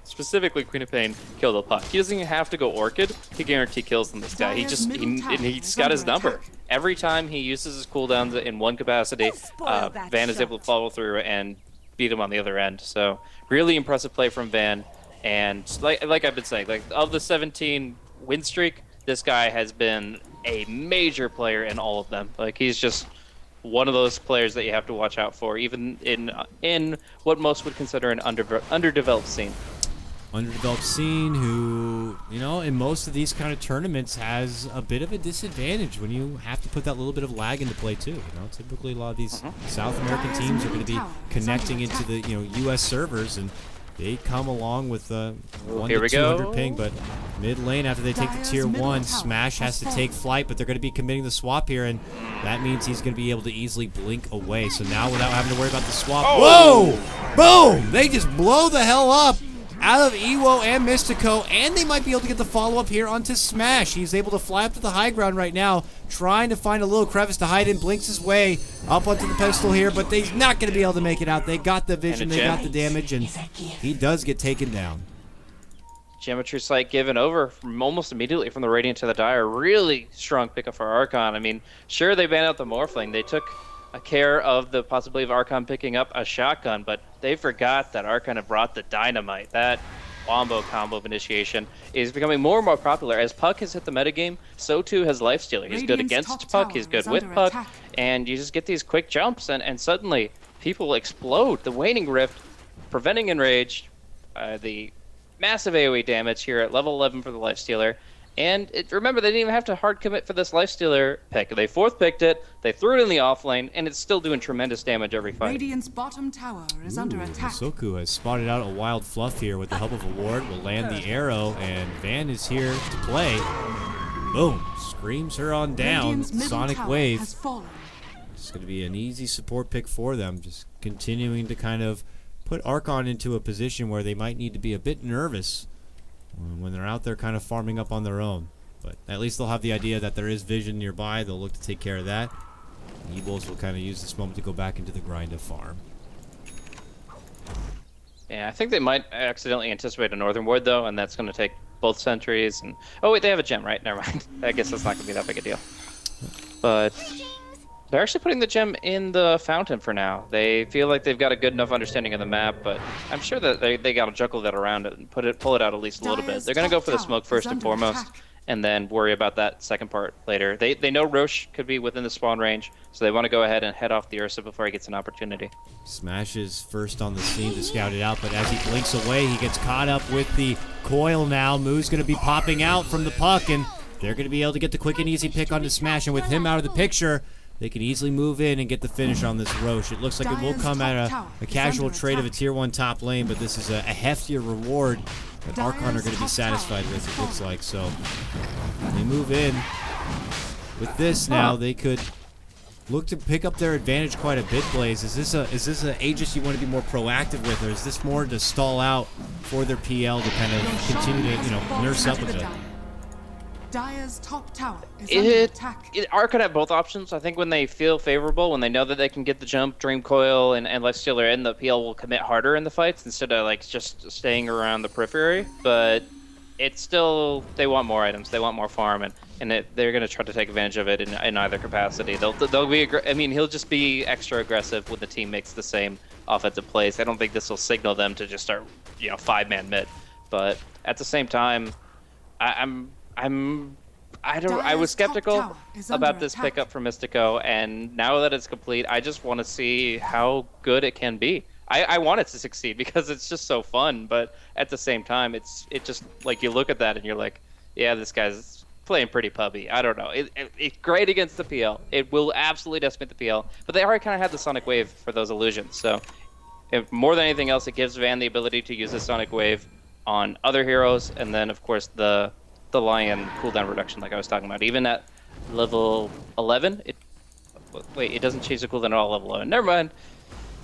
specifically Queen of Pain killed a Puck. He doesn't even have to go Orchid. He guarantee kills them, this guy. He's got his number. Every time he uses his cooldowns in one capacity, Van is able to follow through and beat him on the other end. So, really impressive play from Van. And like I've been saying, like of the 17 win streak, this guy has been a major player in all of them. Like, he's just one of those players that you have to watch out for, even in what most would consider an underdeveloped scene. Underdeveloped scene who, you know, in most of these kind of tournaments has a bit of a disadvantage when you have to put that little bit of lag into play too. You know, typically a lot of these South American teams are going to be connecting into the, you know, U.S. servers, and they come along with a 1 here to we 200 go. ping, but mid lane after they take the tier 1, Smash has to take flight, but they're going to be committing the swap here, and that means he's going to be able to easily blink away. So now without having to worry about the swap, whoa! Boom! They just blow the hell up out of Ewo and Mystico, and they might be able to get the follow-up here onto Smash. He's able to fly up to the high ground right now, trying to find a little crevice to hide in, blinks his way up onto the pedestal here, but he's not going to be able to make it out. They got the vision, they got the damage, and he does get taken down. Geometry Sight given over from almost immediately from the Radiant to the Dire. Really strong pickup for Archon. I mean, sure, they banned out the Morphling. They took care of the possibility of Archon picking up a shotgun, but they forgot that Archon had brought the dynamite. That wombo combo of initiation is becoming more and more popular. As Puck has hit the metagame, so too has Lifestealer. He's good against Puck, he's good with Puck, and you just get these quick jumps, and suddenly people explode. The Waning Rift, preventing Enrage, the massive AoE damage here at level 11 for the Lifestealer. And remember, they didn't even have to hard commit for this Lifestealer pick. They fourth picked it, they threw it in the offlane, and it's still doing tremendous damage every fight. Radiant's bottom tower is under attack. Soku has spotted out a wild fluff here with the help of a ward. Will land the arrow, and Van is here to play. Boom! Screams her on down. Sonic Wave. It's going to be an easy support pick for them. Just continuing to kind of put Archon into a position where they might need to be a bit nervous when they're out there kind of farming up on their own. But at least they'll have the idea that there is vision nearby. They'll look to take care of that. E.Wolves will kind of use this moment to go back into the grind of farm. Yeah, I think they might accidentally anticipate a Northern Ward, though, and that's going to take both sentries. And oh, wait, they have a gem, right? Never mind. I guess that's not going to be that big a deal. But they're actually putting the gem in the fountain for now. They feel like they've got a good enough understanding of the map, but I'm sure that they got to juggle that around it and pull it out at least a little bit. They're going to go for the smoke first and foremost, and then worry about that second part later. They know Roche could be within the spawn range, so they want to go ahead and head off the Ursa before he gets an opportunity. Smash is first on the scene to scout it out, but as he blinks away, he gets caught up with the coil now. Moo's going to be popping out from the Puck, and they're going to be able to get the quick and easy pick onto Smash, and with him out of the picture, they can easily move in and get the finish on this Roche. It looks like it will come at a casual trade of a tier 1 top lane, but this is a heftier reward that Archon are going to be satisfied with, it looks like. So they move in. With this now, they could look to pick up their advantage quite a bit, Blaze. Is this a Aegis you want to be more proactive with, or is this more to stall out for their PL to kind of continue to, nurse up a bit? Dire's top tower is under attack. Archon have both options. I think when they feel favorable, when they know that they can get the jump, Dream Coil, and Lifestealer in, the PL will commit harder in the fights instead of like just staying around the periphery. But it's still, they want more items, they want more farm, and they're going to try to take advantage of it in either capacity. They'll be, I mean, he'll just be extra aggressive when the team makes the same offensive plays. I don't think this will signal them to just start, 5-man mid. But at the same time, I was skeptical about this pickup for Mystico, and now that it's complete, I just want to see how good it can be. I want it to succeed because it's just so fun, but at the same time, it just, like, you look at that and you're like, yeah, this guy's playing pretty pubby. I don't know. It's great against the PL. It will absolutely decimate the PL, but they already kind of had the Sonic Wave for those illusions, so if more than anything else, it gives Van the ability to use the Sonic Wave on other heroes, and then, of course, the Lion cooldown reduction, like I was talking about. Even at level 11, it doesn't change the cooldown at all level 11. Never mind.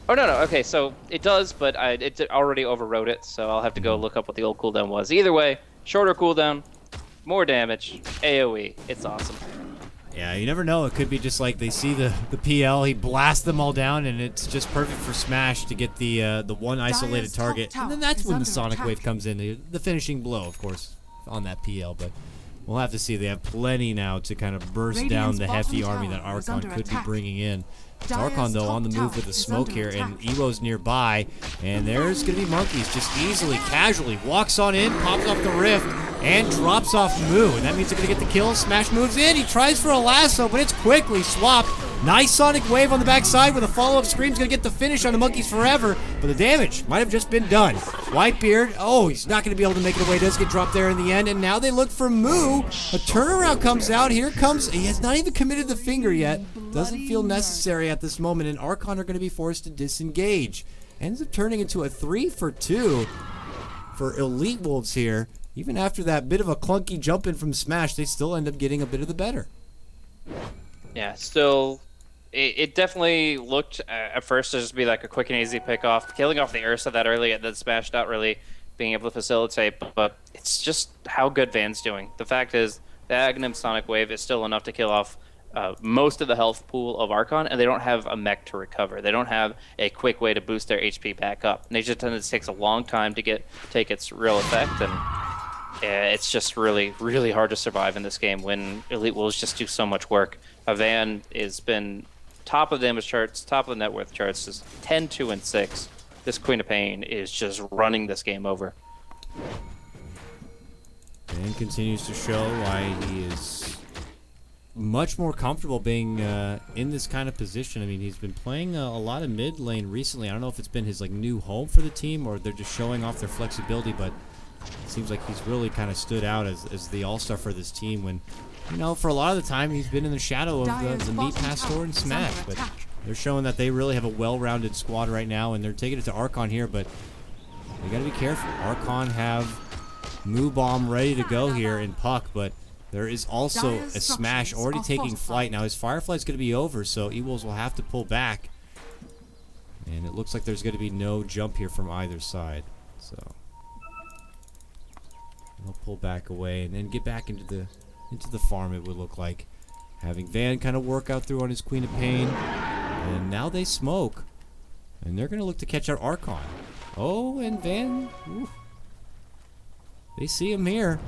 Oh, no, okay, so it does, but it already overrode it, so I'll have to go look up what the old cooldown was. Either way, shorter cooldown, more damage, AoE. It's awesome. Yeah, you never know. It could be just like they see the PL, he blasts them all down, and it's just perfect for Smash to get the one isolated target. And then that's when the Sonic Wave comes in, the finishing blow, of course, on that PL, but we'll have to see. They have plenty now to kind of burst down the hefty army that Archon could be bringing in. Archon, though, on the move with the smoke here, and Ewo's nearby, and there's going to be Monkeys just easily, casually walks on in, pops off the rift, and drops off Moo, and that means they're going to get the kill. Smash moves in, he tries for a lasso, but it's quickly swapped. Nice Sonic Wave on the backside with a follow-up Scream's going to get the finish on the Monkeys forever, but the damage might have just been done. Whitebeard, oh, he's not going to be able to make it away, does get dropped there in the end, and now they look for Moo. A turnaround comes out, here comes, he has not even committed the finger yet, doesn't feel necessary at this moment, and Archon are going to be forced to disengage. ends up turning into a 3 for 2 for Elite Wolves here. Even after that bit of a clunky jump in from Smash, they still end up getting a bit of the better. Yeah, still, it definitely looked at first to just be like a quick and easy pick off. Killing off the Ursa that early and then Smash not really being able to facilitate, but it's just how good Van's doing. The fact is, the Aghanim Sonic Wave is still enough to kill off most of the health pool of Archon, and they don't have a mech to recover. They don't have a quick way to boost their HP back up. And it takes a long time to take its real effect, and it's just really, really hard to survive in this game when Elite Wolves just do so much work. Van has been top of the damage charts, top of the net worth charts, is 10, 2, and 6. This Queen of Pain is just running this game over. Van continues to show why he is much more comfortable being in this kind of position. I mean, he's been playing a lot of mid lane recently. I don't know if it's been his new home for the team or they're just showing off their flexibility, but it seems like he's really kind of stood out as the all-star for this team when, for a lot of the time he's been in the shadow of the Meat Pastor and Smash. But they're showing that they really have a well-rounded squad right now, and they're taking it to Archon here, but they got to be careful. Archon have Moo Bomb ready to go here in Puck, but there is also a Smash already taking flight. Now his Firefly's going to be over, so E.Wolves will have to pull back. And it looks like there's going to be no jump here from either side. So they'll pull back away and then get back into the farm, it would look like. Having Van kind of work out through on his Queen of Pain. And now they smoke. And they're going to look to catch out Archon. Oh, and Van, ooh, they see him here.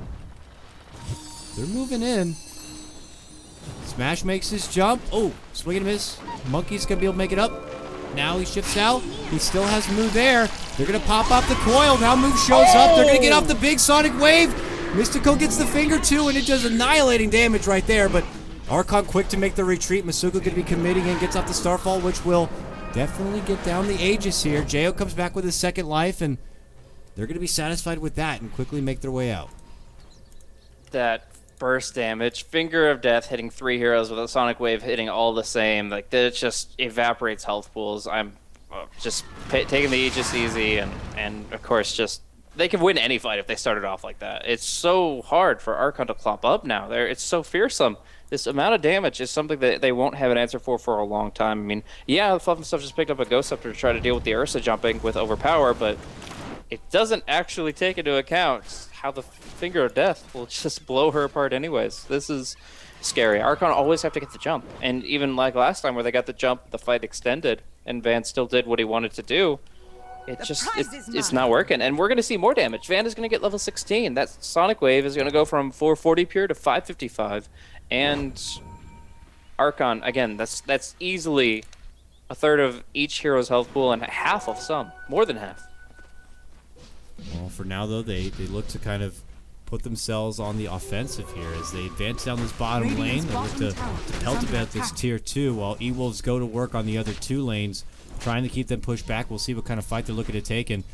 They're moving in. Smash makes his jump. Oh, swing and miss. Monkey's going to be able to make it up. Now he shifts out. He still has Moo there. They're going to pop off the coil. Now Moo shows up. They're going to get off the big Sonic Wave. Mystico gets the finger too, and it does annihilating damage right there. But Archon quick to make the retreat. Masuko going to be committing and gets off the Starfall, which will definitely get down the Aegis here. Jo comes back with his second life, and they're going to be satisfied with that and quickly make their way out. That burst damage, Finger of Death hitting 3 heroes with a Sonic Wave hitting all the same, like that just evaporates health pools. I'm just taking the Aegis easy, and of course just they can win any fight if they started off like that. It's so hard for Archon to clop up now. It's so fearsome. This amount of damage is something that they won't have an answer for a long time. I mean, yeah, the Fluff and Stuff just picked up a Ghost Scepter to try to deal with the Ursa jumping with Overpower, but it doesn't actually take into account how the Finger of Death will just blow her apart anyways. This is scary. Archon always have to get the jump. And even like last time where they got the jump, the fight extended, and Van still did what he wanted to do. It's not working. And we're going to see more damage. Van is going to get level 16. That Sonic Wave is going to go from 440 pure to 555. And Archon, again, that's easily a third of each hero's health pool and half of some. More than half. Well, for now, though, they look to kind of put themselves on the offensive here as they advance down this bottom lane. They look to pelt about this tier 2 while E.Wolves go to work on the other 2 lanes, trying to keep them pushed back. We'll see what kind of fight they're looking to take. And,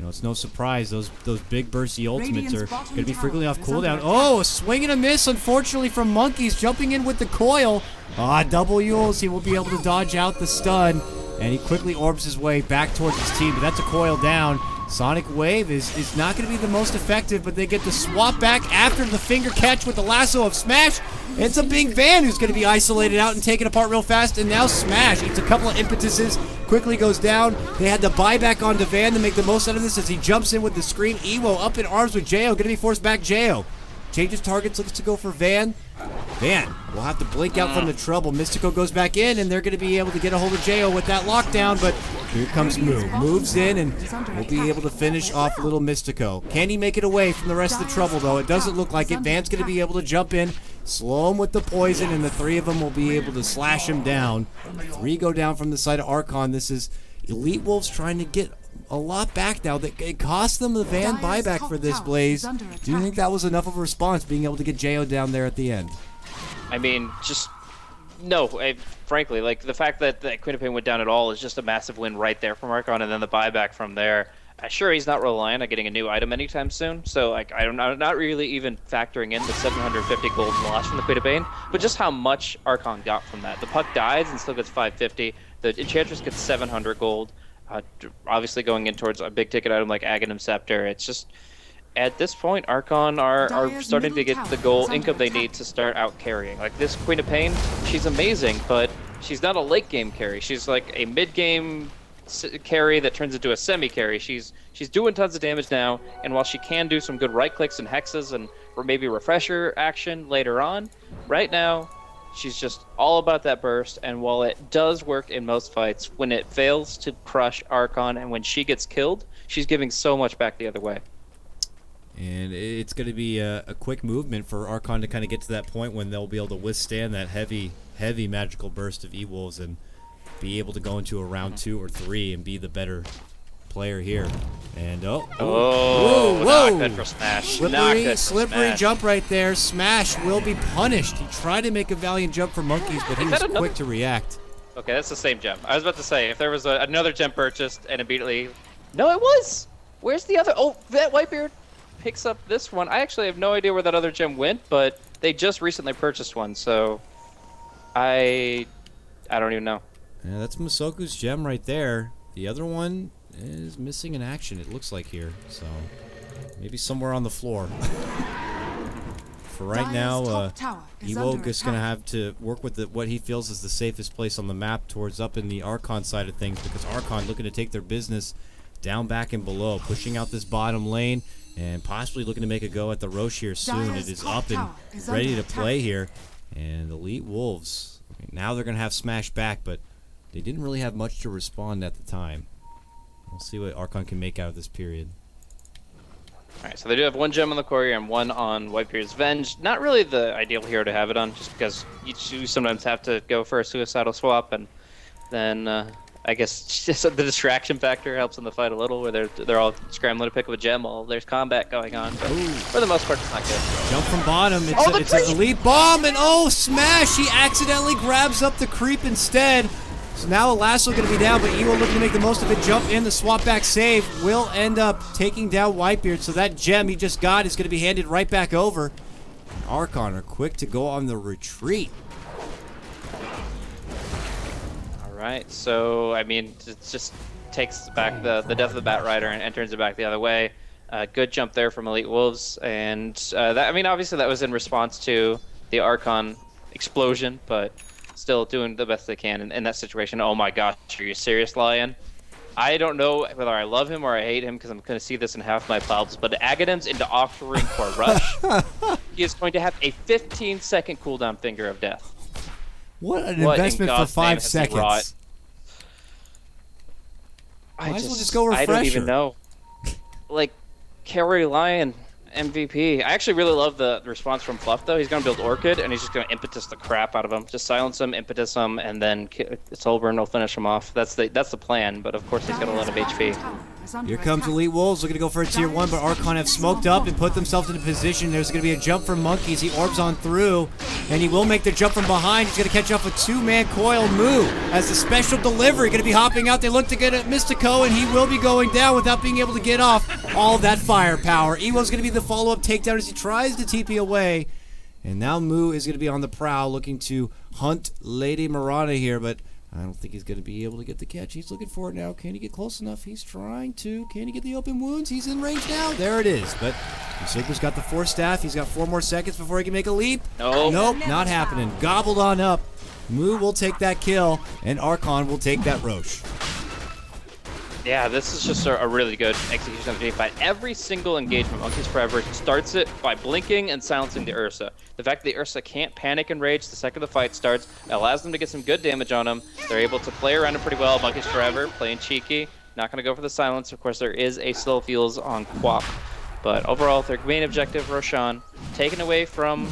it's no surprise. Those big bursty ultimates are going to be frequently off cooldown. Oh, a swing and a miss, unfortunately, from Monkeys jumping in with the coil. Double Yules. He will be able to dodge out the stun. And he quickly orbs his way back towards his team. But that's a coil down. Sonic Wave is not going to be the most effective, but they get the swap back after the finger catch with the lasso of Smash. Ends up being Van who's going to be isolated out and taken apart real fast, and now Smash eats a couple of impetuses, quickly goes down. They had the buyback onto Van to make the most out of this as he jumps in with the screen. Ewo up in arms with Jo, going to be forced back. Jo changes targets, looks to go for Van. Van will have to blink out from the trouble. Mystico goes back in, and they're going to be able to get a hold of Jo with that lockdown, but here comes Moo. Moves in, and will be able to finish off little Mystico. Can he make it away from the rest of the trouble, though? It doesn't look like it. Van's going to be able to jump in, slow him with the poison, and the 3 of them will be able to slash him down. 3 go down from the side of Archon. This is Elite Wolves trying to get a lot back now. It cost them the Van buyback for this, Blaze. Do you think that was enough of a response, being able to get Jo down there at the end? I mean, just no. Frankly, like the fact that Queen of Pain went down at all is just a massive win right there from Archon, and then the buyback from there. Sure, he's not relying on getting a new item anytime soon, so like I'm not really even factoring in the 750 gold loss from the Queen of Pain, but just how much Archon got from that. The Puck dies and still gets 550. The Enchantress gets 700 gold. Obviously going in towards a big ticket item like Aghanim Scepter. It's just, at this point, Archon are starting to get the goal income they need to start out carrying. Like this Queen of Pain, she's amazing, but she's not a late game carry. She's like a mid game carry that turns into a semi carry. She's doing tons of damage now, and while she can do some good right clicks and hexes and or maybe refresher action later on, right now she's just all about that burst. And while it does work in most fights, when it fails to crush Archon and when she gets killed, she's giving so much back the other way. And it's going to be a quick movement for Archon to kind of get to that point when they'll be able to withstand that heavy magical burst of E.Wolves and be able to go into a round 2 or 3 and be the better player here. And whoa, not good for Smash. Slippery jump right there. Smash will be punished. He tried to make a valiant jump for Monkeys, but he was quick to react. Okay, that's the same gem. I was about to say, if there was another gem purchased and immediately... No, it was! Where's the other... Oh, that Whitebeard picks up this one. I actually have no idea where that other gem went, but they just recently purchased one, so... I don't even know. Yeah, that's Masoku's gem right there. The other one is missing in action, it looks like here. So, maybe somewhere on the floor. For right now, E.Wolves is going to have to work with what he feels is the safest place on the map towards up in the Archon side of things, because Archon looking to take their business down, back, and below, pushing out this bottom lane, and possibly looking to make a go at the Roche here soon. It is up and ready to play here. And Elite Wolves, now they're going to have Smash back, but they didn't really have much to respond at the time. We'll see what Archon can make out of this period. Alright, so they do have one gem on the courier and one on Whitebeard's Venge. Not really the ideal hero to have it on, just because you sometimes have to go for a suicidal swap, and then I guess just the distraction factor helps in the fight a little, where they're all scrambling to pick up a gem while there's combat going on. But for the most part, it's not good. Jump from bottom. It's an elite bomb, and Smash! He accidentally grabs up the creep instead. So now Lasso going to be down, but E.Wolves looking to make the most of it. Jump in, the swap back save will end up taking down Whitebeard. So that gem he just got is going to be handed right back over. Archon are quick to go on the retreat. Alright, so, I mean, it just takes back the death of the Bat Rider and turns it back the other way. Good jump there from Elite Wolves, and that, I mean, obviously that was in response to the Archon explosion, but still doing the best they can in that situation. Oh my gosh, are you serious, Lion? I don't know whether I love him or I hate him, because I'm going to see this in half my pubs, but Aghanim's into offering for Rush. He is going to have a 15-second cooldown Finger of Death. What an investment for 5 seconds. Might as well just go refresher. I don't even know. Like, carry Lion, MVP. I actually really love the response from Fluff, though. He's going to build Orchid, and he's just going to impetus the crap out of him. Just silence him, impetus him, and then Soulburn will finish him off. That's the plan, but of course he's got a lot of HP. Here comes Elite Wolves looking to go for a tier 1, but Archon have smoked up and put themselves into position. There's going to be a jump from Monkeys. He orbs on through, and he will make the jump from behind. He's going to catch up a 2-man coil. Moo as the special delivery going to be hopping out. They look to get at Mystico, and he will be going down without being able to get off all of that firepower. E.Wolves going to be the follow-up takedown as he tries to TP away. And now Moo is going to be on the prowl looking to hunt Lady Mirana here, but I don't think he's going to be able to get the catch. He's looking for it now. Can he get close enough? He's trying to. Can he get the open wounds? He's in range now. There it is. But Masoku's got the Force Staff. He's got 4 more seconds before he can make a leap. Nope, not happening. Gobbled on up. Moo will take that kill, and Archon will take that Roche. Yeah, this is just a really good execution of the J5. Every single engagement, Monkeys Forever starts it by blinking and silencing the Ursa. The fact that the Ursa can't panic and rage the second the fight starts allows them to get some good damage on him. They're able to play around it pretty well. Monkeys Forever playing cheeky, not going to go for the silence. Of course, there is a slow feels on Quap. But overall, their main objective, Roshan, taken away from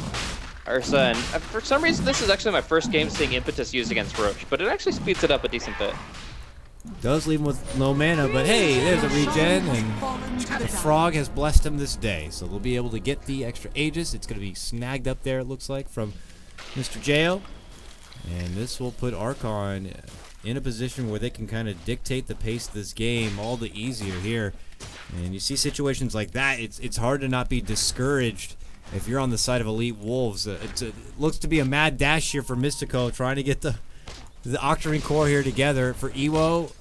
Ursa. And for some reason, this is actually my first game seeing Impetus used against Roche, but it actually speeds it up a decent bit. Does leave him with no mana, but hey, there's a regen, and the Frog has blessed him this day. So they'll be able to get the extra Aegis. It's going to be snagged up there, it looks like, from Mr. Jo. And this will put Archon in a position where they can kind of dictate the pace of this game all the easier here. And you see situations like that, it's hard to not be discouraged if you're on the side of Elite Wolves. It looks to be a mad dash here for Mystico, trying to get the Octarine core here together for Ewo.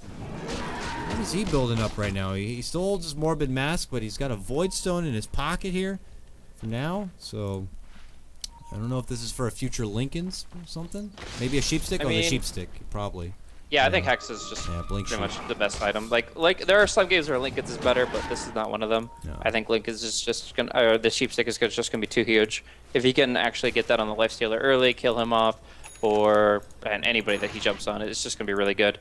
What is he building up right now? He still holds his Morbid Mask, but he's got a Void Stone in his pocket here for now. So I don't know if this is for a future Lincoln's or something. Maybe a Sheep Stick? The Sheep Stick, probably. Yeah, I think Hex is just pretty much the best item. Like there are some games where Lincoln's is better, but this is not one of them. No. I think Lincoln's is just gonna, or the Sheep Stick is just gonna be too huge. If he can actually get that on the Lifestealer early, kill him off, and anybody that he jumps on, it's just gonna be really good.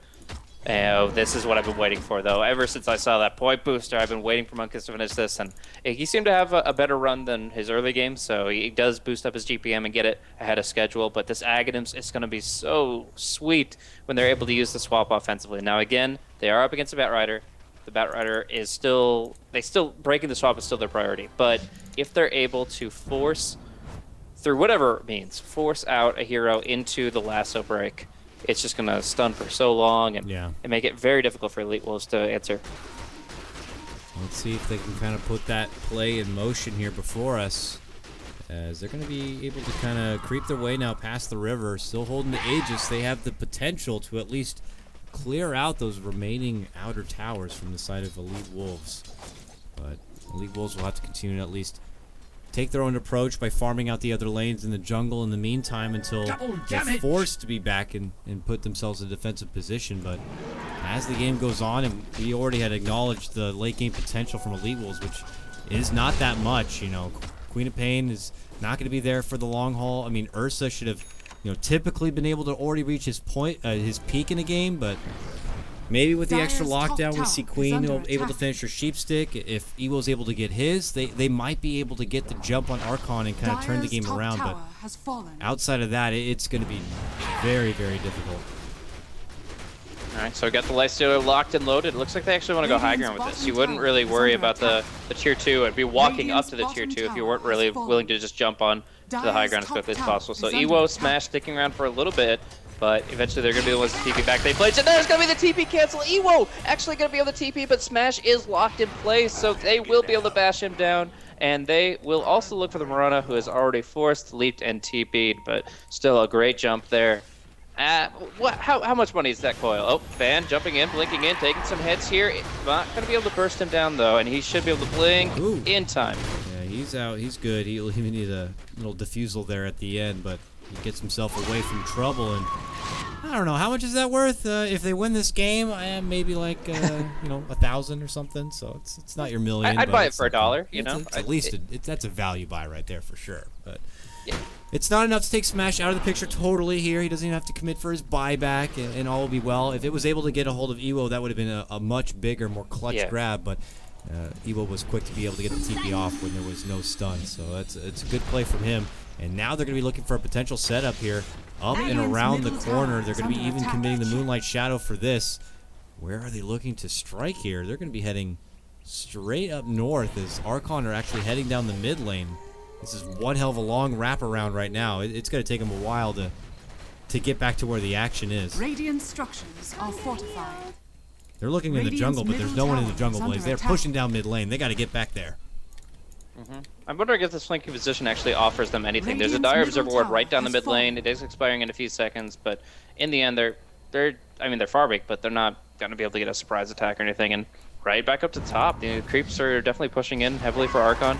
This is what I've been waiting for, though. Ever since I saw that point booster, I've been waiting for Monkus to finish this, and he seemed to have a better run than his early games, so he does boost up his GPM and get it ahead of schedule, but this Aghanims is going to be so sweet when they're able to use the swap offensively. Now, again, they are up against the Batrider. The Batrider is still breaking the swap is still their priority, but if they're able to force, through whatever means, force out a hero into the lasso break, it's just going to stun for so long and make it very difficult for Elite Wolves to answer. Let's see if they can kind of put that play in motion here before us, as they're going to be able to kind of creep their way now past the river, still holding the Aegis. They have the potential to at least clear out those remaining outer towers from the side of Elite Wolves. But Elite Wolves will have to continue to at least take their own approach by farming out the other lanes in the jungle in the meantime until they're forced to be back and put themselves in a defensive position. But as the game goes on, and we already had acknowledged the late game potential from Elite Wolves, which is not that much. You know, Queen of Pain is not going to be there for the long haul. I mean, Ursa should have, typically been able to already reach his peak in a game, but maybe with the extra lockdown, we see Queen able to finish her Sheep Stick. If E.Wolves able to get his, they might be able to get the jump on Archon and kind of turn the game around. But outside of that, it's going to be very, very difficult. All right, so we got the Lifestealer locked and loaded. It looks like they actually want to go high ground with this. You wouldn't really worry about the tier 2 and be walking up to the tier 2 if you weren't really willing to just jump on to the high ground as quickly as possible. So E.Wolves Smash sticking around for a little bit, but eventually they're going to be the ones to TP back. They played, and there's going to be the TP cancel. E.Wolves actually going to be able to TP, but Smash is locked in place, so they will be able to bash him down. And they will also look for the Mirana, who has already forced, leaped, and TP'd, but still a great jump there. How much money is that coil? Oh, Fan jumping in, blinking in, taking some hits here. Not going to be able to burst him down, though, and he should be able to blink in time. Yeah, he's out. He's good. He'll even need a little defusal there at the end, but he gets himself away from trouble. And I don't know, how much is that worth? If they win this game, maybe like 1,000 or something. So it's not your million. I'd buy it for $1. It's at least that's a value buy right there for sure. But yeah. It's not enough to take Smash out of the picture totally here. He doesn't even have to commit for his buyback, and all will be well. If it was able to get a hold of Ewo, that would have been a much bigger, more clutch grab. But Ewo was quick to be able to get the TP off when there was no stun. So it's a good play from him. And now they're going to be looking for a potential setup here. Up and around the corner. They're going to be even committing the Moonlight Shadow for this. Where are they looking to strike here? They're going to be heading straight up north as Archon are actually heading down the mid lane. This is one hell of a long wraparound right now. It's going to take them a while to get back to where the action is. Radiant structures are fortified. They're looking in the jungle, but there's no one in the jungle, Blaze. They're pushing down mid lane. They got to get back there. I'm wondering if this flanking position actually offers them anything. There's a Dire Observer Ward right down the mid lane. It is expiring in a few seconds, but in the end, they're far weak, but they're not going to be able to get a surprise attack or anything. And right back up to top, the creeps are definitely pushing in heavily for Archon.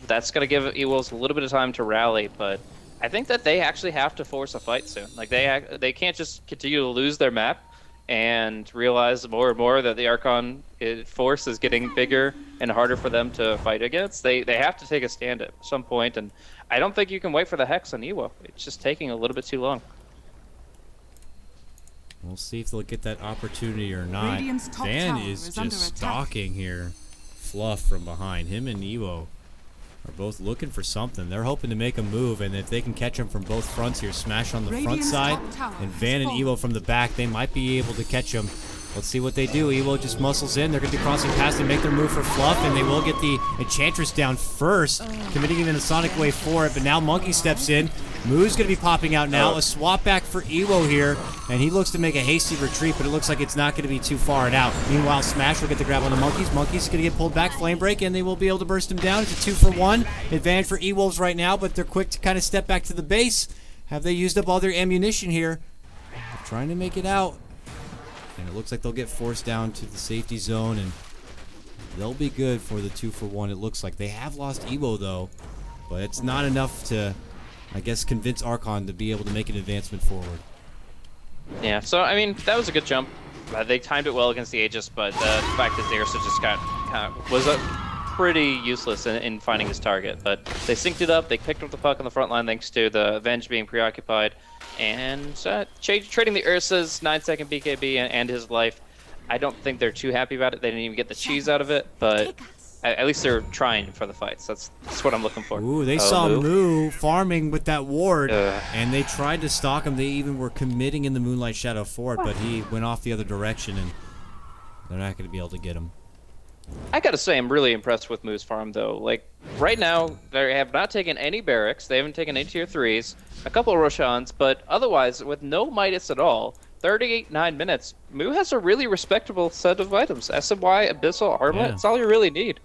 That's going to give E.Wolves a little bit of time to rally, but I think that they actually have to force a fight soon. Like they can't just continue to lose their map and realize more and more that the Archon force is getting bigger and harder for them to fight against. They have to take a stand at some point, and I don't think you can wait for the Hex on Ewo. It's just taking a little bit too long. We'll see if they'll get that opportunity or not. Van is just stalking here. Fluff from behind. Him and Ewo are both looking for something. They're hoping to make a move, and if they can catch him from both fronts here, Smash on the front side, and Van and Ewo from the back, they might be able to catch him. Let's see what they do. Ewo just muscles in. They're going to be crossing past and make their move for Fluff, and they will get the Enchantress down first, committing him in the Sonic Wave for it, but now Monkey steps in. Moo's going to be popping out now. A swap back for Ewo here, and he looks to make a hasty retreat, but it looks like it's not going to be too far and out. Meanwhile, Smash will get the grab on the Monkeys. Monkeys going to get pulled back, Flame Break, and they will be able to burst him down. It's a 2-for-1 advantage for E.Wolves right now, but they're quick to kind of step back to the base. Have they used up all their ammunition here? They're trying to make it out. And it looks like they'll get forced down to the safety zone, and they'll be good for the 2-for-1. It looks like they have lost Evo though, but it's not enough to, I guess, convince Archon to be able to make an advancement forward. Yeah, so I mean that was a good jump. They timed it well against the Aegis, but the fact is the Ursa just was pretty useless in finding his target. But they synced it up. They picked up the puck on the front line thanks to the Avenge being preoccupied, and trading the Ursa's 9-second BKB and his life. I don't think they're too happy about it. They didn't even get the cheese out of it, but at least they're trying for the fights. That's what I'm looking for. Ooh, they saw Moo farming with that ward, and they tried to stalk him. They even were committing in the Moonlight Shadow for it, but he went off the other direction, and they're not going to be able to get him. I gotta say, I'm really impressed with Moo's farm, though. Like, right now, they have not taken any barracks. They haven't taken any tier 3s, a couple of Roshans, but otherwise, with no Midas at all, 39 minutes, Moo has a really respectable set of items. SMY, Abyssal, Armlet, that's all you really need.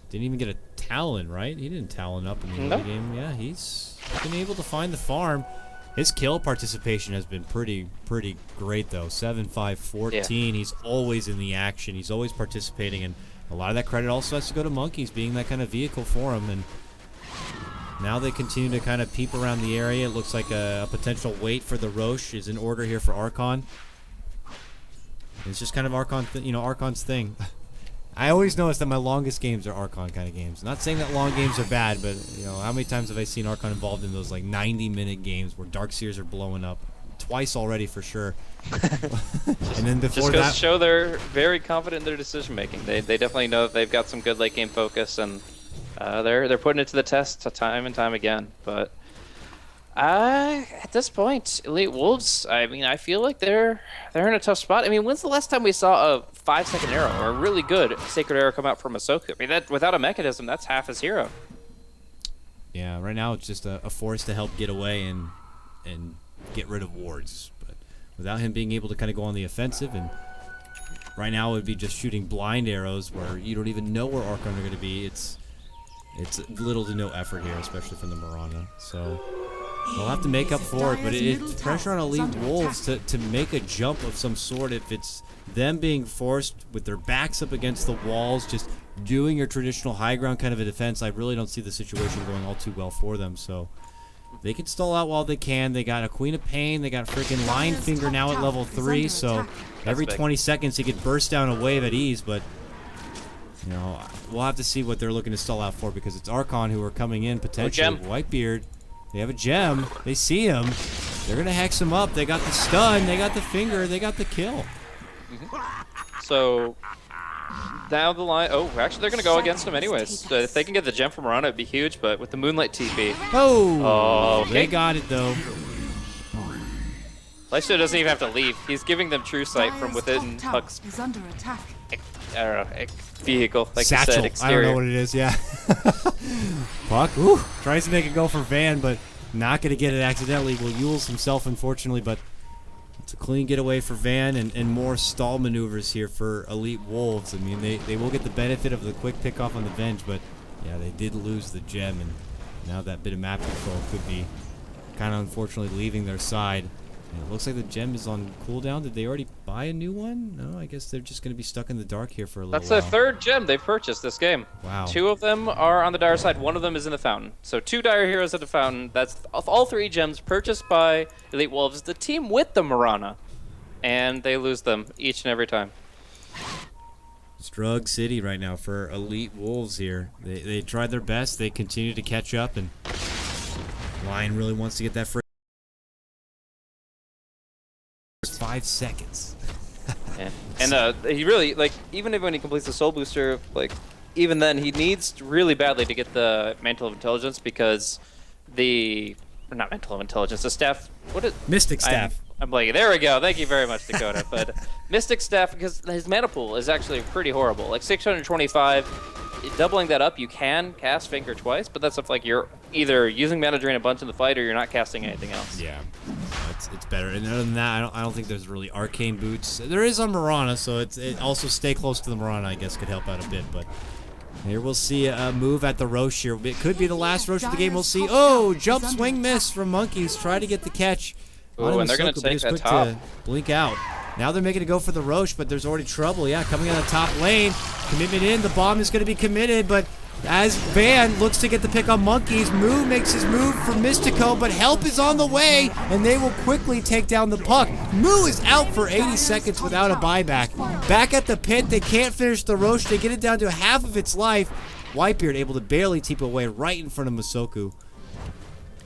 Didn't even get a Talon, right? He didn't Talon up in the early game. Yeah, he's been able to find the farm. His kill participation has been pretty great, though. 7-5-14. Yeah. He's always in the action. He's always participating, and a lot of that credit also has to go to Monkeys being that kind of vehicle for him. And now they continue to kind of peep around the area. It looks like a potential wait for the Roche is in order here for Archon. It's just kind of Archon's thing. I always notice that my longest games are Archon kind of games. Not saying that long games are bad, but how many times have I seen Archon involved in those like 90-minute games where Darkseers are blowing up? Twice already for sure. And then before just goes to show they're very confident in their decision making. They definitely know that they've got some good late game focus, and they're putting it to the test time and time again. But at this point, Elite Wolves, I mean, I feel like they're in a tough spot. I mean, when's the last time we saw a 5-second arrow or a really good Sacred Arrow come out from Ahsoka? I mean, that without a mechanism, that's half his hero. Yeah, right now it's just a force to help get away and get rid of wards. But without him being able to kind of go on the offensive, and right now it would be just shooting blind arrows where you don't even know where Archon are going to be. It's little to no effort here, especially from the Mirana. So they'll have to make up for it, but it's pressure on Elite Wolves to make a jump of some sort. If it's them being forced with their backs up against the walls, just doing your traditional high ground kind of a defense, I really don't see the situation going all too well for them. So they can stall out while they can. They got a Queen of Pain. They got freaking Lion Finger now at level 3. So every 20 seconds he could burst down a wave at ease. But we'll have to see what they're looking to stall out for, because it's Archon who are coming in potentially. Whitebeard. They have a gem. They see him. They're gonna hex him up. They got the stun. They got the finger. They got the kill. So now the line. Oh, actually, they're gonna go against him anyways. So if they can get the gem from Mirana, it'd be huge. But with the Moonlight TP, okay. They got it though. Lystra doesn't even have to leave. He's giving them true sight from within Puck's vehicle, like Satchel. you said, exterior. I don't know what it is. Yeah. Puck tries to make it go for Van, but not gonna get it accidentally. Will E.Wolves himself, unfortunately, but it's a clean getaway for Van, and more stall maneuvers here for Elite Wolves. I mean, they will get the benefit of the quick pick off on the Venge, but yeah, they did lose the gem, and now that bit of map control could be kind of unfortunately leaving their side. And it looks like the gem is on cooldown. Did they already buy a new one? No, I guess they're just going to be stuck in the dark here for a little while. That's their third gem they've purchased this game. Wow. 2 of them are on the Dire side. 1 of them is in the fountain. So 2 Dire heroes at the fountain. That's all 3 gems purchased by Elite Wolves, the team with the Mirana. And they lose them each and every time. It's Drug City right now for Elite Wolves here. They tried their best. They continue to catch up, and Lion really wants to get that first 5 seconds. Yeah. And he really, like, even when he completes the Soul Booster, like, even then he needs really badly to get the Mantle of Intelligence, because not Mantle of Intelligence, the staff, Mystic Staff. I'm like, there we go. Thank you very much, Dakota. But Mystic Staff, because his mana pool is actually pretty horrible. Like 625, doubling that up, you can cast Finger twice, but that's if like you're either using mana drain a bunch in the fight or you're not casting anything else. Yeah, it's better. And other than that, I don't think there's really arcane boots. There is on Mirana, so it also stay close to the Mirana, I guess, could help out a bit. But here we'll see a move at the Roche here. It could be the last Roche of the game. We'll see. Oh, jump swing miss from Monkeys. Try to get the catch. Oh, and they're going to take that top. To blink out. Now they're making it go for the Roche, but there's already trouble. Yeah, coming out of the top lane. Commitment in. The bomb is going to be committed, but as Van looks to get the pick on Monkeys, Moo makes his move for Mystico, but help is on the way, and they will quickly take down the puck. Moo is out for 80 seconds without a buyback. Back at the pit, they can't finish the Roche. They get it down to half of its life. Whitebeard able to barely teep away right in front of Masoku.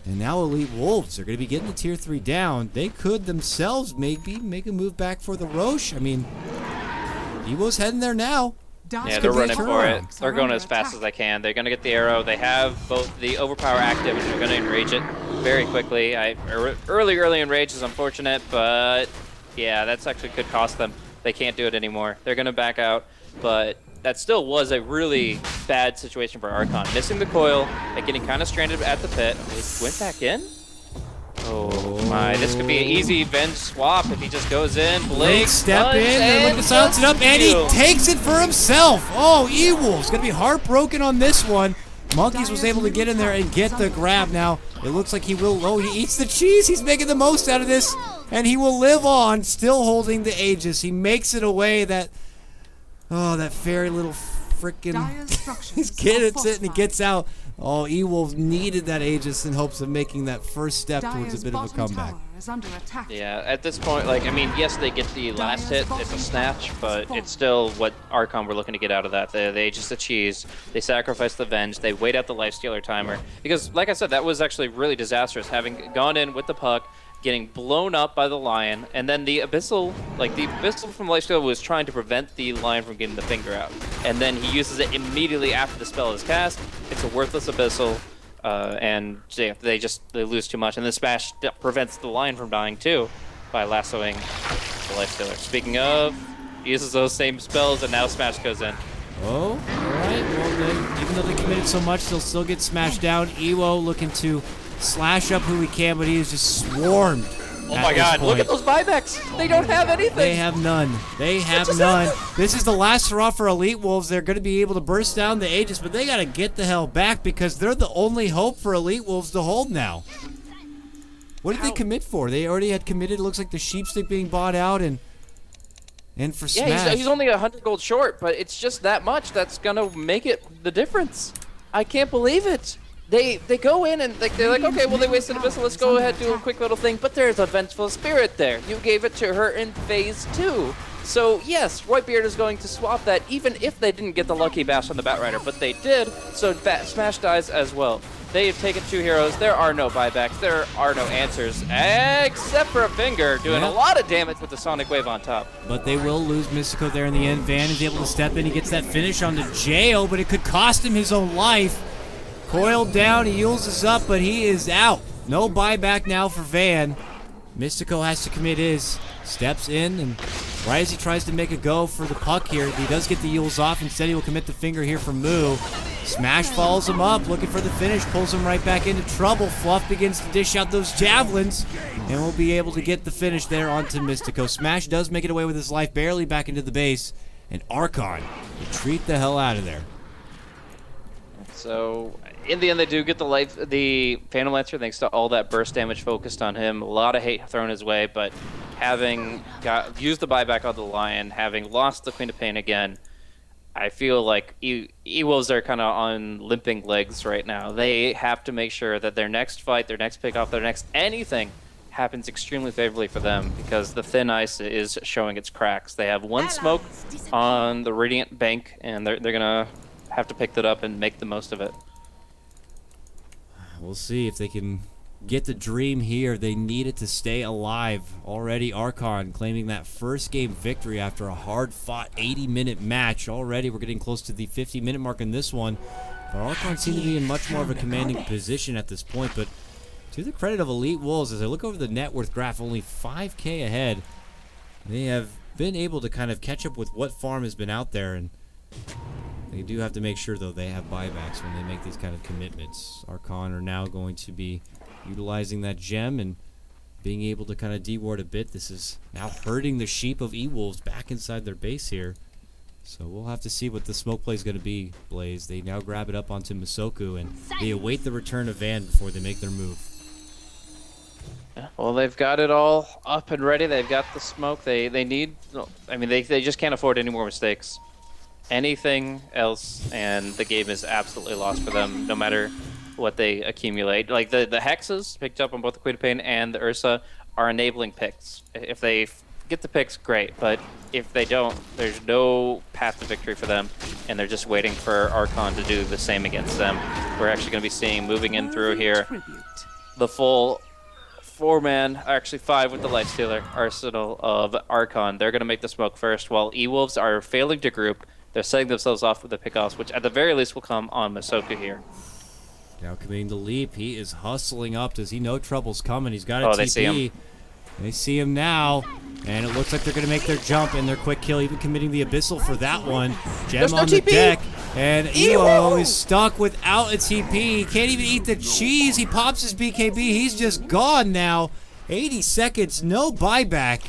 And now Elite Wolves are going to be getting the tier 3 down. They could themselves maybe make a move back for the Roche. I mean, E.Wolves heading there now. Yeah, they're running for it. They're going as fast as they can. They're going to get the arrow. They have both the overpower active, and they're going to enrage it very quickly. Early enrage is unfortunate, but yeah, that's actually could cost them. They can't do it anymore. They're going to back out, but that still was a really bad situation for Archon. Missing the coil and getting kind of stranded at the pit. It went back in? Oh my, this could be an easy Venge swap if he just goes in. Blake step in, and look to silence it up, and he takes it for himself. Oh, E.Wolves gonna be heartbroken on this one. Monkeys was able to get in there and get the grab. Now it looks like he will. Oh, he eats the cheese. He's making the most out of this, and he will live on, still holding the Aegis. He makes it away. That fairy little frickin' he's getting it and he gets out. Oh, E.Wolves needed that Aegis in hopes of making that first step towards a bit of a comeback. Yeah, at this point, like, I mean, yes, they get the last hit, it's a snatch, but it's still what Archon were looking to get out of that. They just the cheese, they sacrifice the Venge, they wait out the Lifestealer timer. Because, like I said, that was actually really disastrous, having gone in with the puck, getting blown up by the Lion, and then the Abyssal, from Lifestealer was trying to prevent the Lion from getting the finger out. And then he uses it immediately after the spell is cast. It's a worthless Abyssal, and they lose too much. And then Smash prevents the Lion from dying too by lassoing the Lifestealer. Speaking of, he uses those same spells, and now Smash goes in. Oh, alright. Well, even though they committed so much, they'll still get smashed down. Ewo looking to slash up who he can, but he is just swarmed. Oh my god, look at those buybacks! They don't have anything! They have none. They have none. This is the last hurrah for Elite Wolves. They're going to be able to burst down the Aegis, but they got to get the hell back because they're the only hope for Elite Wolves to hold now. What did they commit for? They already had committed, it looks like the Sheepstick being bought out and for Smash. Yeah, he's only 100 gold short, but it's just that much that's going to make it the difference. I can't believe it. They go in and they're like, okay, well, they wasted Abyssal, let's go ahead and do a quick little thing, but there's a Vengeful Spirit there. You gave it to her in phase 2. So, yes, Whitebeard is going to swap that, even if they didn't get the Lucky Bash on the Batrider, but they did, so Smash dies as well. They have taken 2 heroes, there are no buybacks, there are no answers, except for a finger, doing a lot of damage with the Sonic Wave on top. But they will lose Mystico there in the end. Van is able to step in, he gets that finish onto Jayo, but it could cost him his own life. Coiled down, he uses up, but he is out. No buyback now for Van. Mystico has to commit his. Steps in, and right as he tries to make a go for the puck here, he does get the Yules off. Instead, he will commit the finger here for Moo. Smash follows him up, looking for the finish, pulls him right back into trouble. Fluff begins to dish out those javelins, and will be able to get the finish there onto Mystico. Smash does make it away with his life, barely back into the base, and Archon retreat the hell out of there. So, in the end, they do get the Phantom Lancer, thanks to all that burst damage focused on him. A lot of hate thrown his way, but having used the buyback on the Lion, having lost the Queen of Pain again, I feel like E.Wolves are kind of on limping legs right now. They have to make sure that their next fight, their next pickoff, their next anything happens extremely favorably for them because the thin ice is showing its cracks. They have one smoke on the Radiant Bank, and they're going to have to pick that up and make the most of it. We'll see if they can get the dream here. They need it to stay alive. Already Archon claiming that first game victory after a hard-fought 80-minute match. Already we're getting close to the 50-minute mark in this one. But Archon seem to be in much more of a commanding position at this point. But to the credit of Elite Wolves, as I look over the net worth graph, only 5K ahead. They have been able to kind of catch up with what farm has been out there, and they do have to make sure, though, they have buybacks when they make these kind of commitments. Archon are now going to be utilizing that gem and being able to kind of deward a bit. This is now hurting the sheep of E.Wolves back inside their base here. So we'll have to see what the smoke play is going to be, Blaze. They now grab it up onto Masoku, and they await the return of Van before they make their move. Yeah, Well, they've got it all up and ready. They've got the smoke. They need. I mean, they just can't afford any more mistakes. Anything else, and the game is absolutely lost for them. No matter what they accumulate, like the hexes picked up on both the Queen of Pain and the Ursa are enabling picks. If they get the picks, great. But if they don't, there's no path to victory for them, and they're just waiting for Archon to do the same against them. We're actually going to be seeing moving in through here the full 4-man, actually 5 with the Lightstealer arsenal of Archon. They're going to make the smoke first, while E.Wolves are failing to group. They're setting themselves off with the pickoffs, which at the very least will come on Masoka here. Now committing the leap, he is hustling up. Does he know trouble's coming? He's got a TP. They see him. They see him now, and it looks like they're going to make their jump and their quick kill, even committing the Abyssal for that one. Gem on the deck, and Evo is stuck without a TP. He can't even eat the cheese. He pops his BKB. He's just gone now. 80 seconds, no buyback.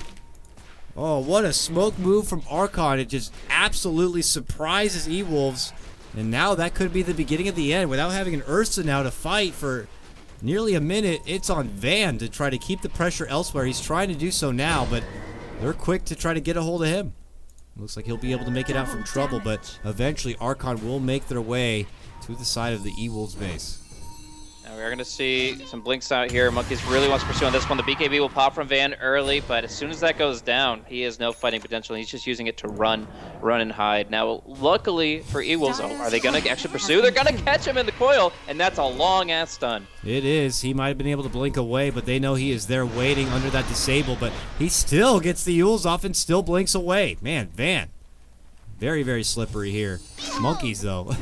Oh, what a smoke move from Archon. It just absolutely surprises E.Wolves. And now that could be the beginning of the end. Without having an Ursa now to fight for nearly a minute, it's on Van to try to keep the pressure elsewhere. He's trying to do so now, but they're quick to try to get a hold of him. Looks like he'll be able to make it out from trouble, but eventually Archon will make their way to the side of the E.Wolves base. Now we're going to see some blinks out here. Monkeys really wants to pursue on this one. The BKB will pop from Van early, but as soon as that goes down, he has no fighting potential. He's just using it to run and hide. Now, luckily for E.Wolves, are they going to actually pursue? They're going to catch him in the coil, and that's a long-ass stun. It is. He might have been able to blink away, but they know he is there waiting under that disable, but he still gets the Yules off and still blinks away. Man, Van, very, very slippery here. Monkeys, though.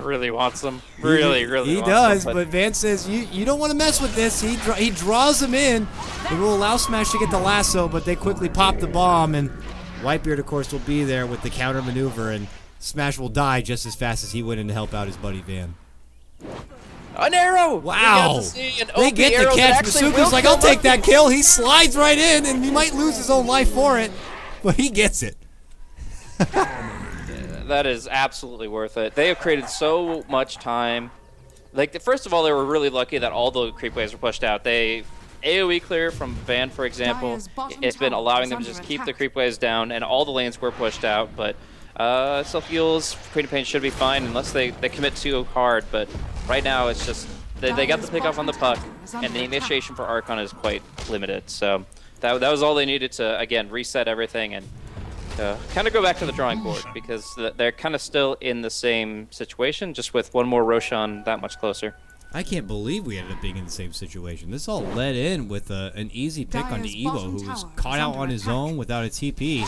Really wants them. Really he wants does, them, but Van says, you don't want to mess with this. He draws them in. It will allow Smash to get the lasso, but they quickly pop the bomb, and Whitebeard, of course, will be there with the counter maneuver, and Smash will die just as fast as he went in to help out his buddy Van. An arrow! Wow! They get the catch. Masuka's like, I'll take that kill. He slides right in, and he might lose his own life for it, but he gets it. That is absolutely worth it. They have created so much time. Like, first of all, they were really lucky that all the creep waves were pushed out. They AoE clear from Van, for example. It's been allowing them to just keep the creep waves down, and all the lanes were pushed out. But self-heals, Queen of Pain should be fine unless they commit too hard. But right now, it's just they got the pick off on the puck, and the initiation for Archon is quite limited. So that was all they needed to, again, reset everything and kind of go back to the drawing board, because they're kind of still in the same situation, just with one more Roshan that much closer. I can't believe we ended up being in the same situation. This all led in with an easy pick onto Evo, who was caught out on his own without a TP. He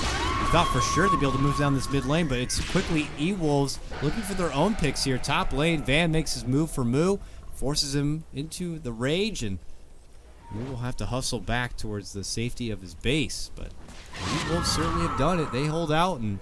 thought for sure they'd be able to move down this mid lane, but it's quickly E.Wolves looking for their own picks here. Top lane, Van makes his move for Moo, forces him into the rage, and Moo will have to hustle back towards the safety of his base, but E.Wolves certainly have done it. They hold out, and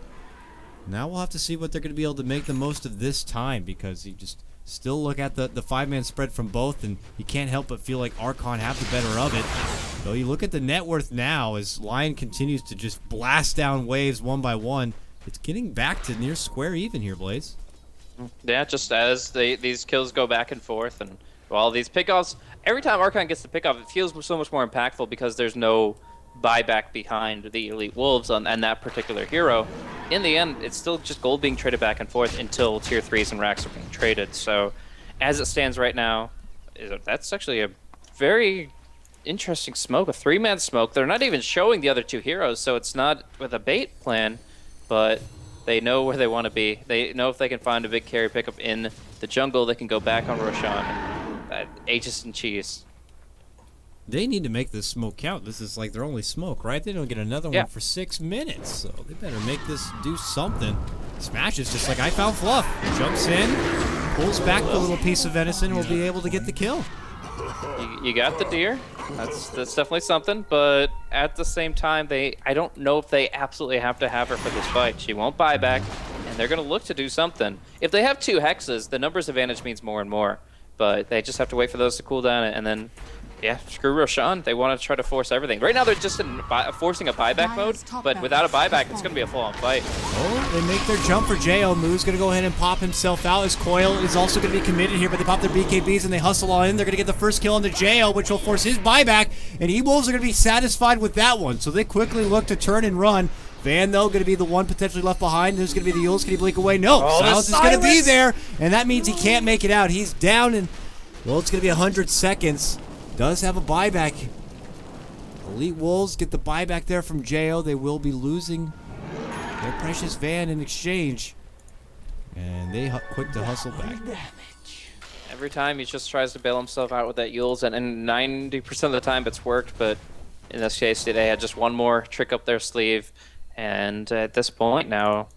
now we'll have to see what they're going to be able to make the most of this time, because you just still look at the 5-man spread from both, and you can't help but feel like Archon have the better of it. Though you look at the net worth now, as Lion continues to just blast down waves one by one, it's getting back to near square even here, Blaze. Yeah, just as these kills go back and forth, and while these pickoffs, every time Archon gets the pickoff, it feels so much more impactful because there's no buyback behind the Elite Wolves and that particular hero. In the end, it's still just gold being traded back and forth until tier 3s and racks are being traded. So as it stands right now, that's actually a very interesting smoke, a 3-man smoke. They're not even showing the other 2 heroes, so it's not with a bait plan, but they know where they want to be. They know if they can find a big carry pickup in the jungle, they can go back on Roshan. Aegis and cheese. They need to make this smoke count. This is like their only smoke, right? They don't get another one for 6 minutes, so they better make this do something. Smash is just like, I found Fluff. Jumps in, pulls back the little piece of venison, and will be able to get the kill. You got the deer. That's definitely something, but at the same time, I don't know if they absolutely have to have her for this fight. She won't buy back, and they're going to look to do something. If they have 2 hexes, the numbers advantage means more and more, but they just have to wait for those to cool down, and then Yeah, screw Roshan. They want to try to force everything. Right now, they're just forcing a buyback mode, but without a buyback, it's going to be a full-on fight. Oh, they make their jump for Jo. Moo's going to go ahead and pop himself out as Coil is also going to be committed here, but they pop their BKBs and they hustle on in. They're going to get the first kill on the Jo, which will force his buyback, and E.Wolves are going to be satisfied with that one, so they quickly look to turn and run. Van, though, going to be the one potentially left behind. There's going to be the E.Wolves. Can he blink away? No. Silence is going to be there, and that means he can't make it out. He's down, and, well, it's going to be 100 seconds. Does have a buyback. Elite Wolves get the buyback there from Jo. They will be losing their precious Van in exchange. And they quick to hustle back. Every time he just tries to bail himself out with that E.Wolves, and 90% of the time it's worked, but in this case, they had just one more trick up their sleeve. And at this point now,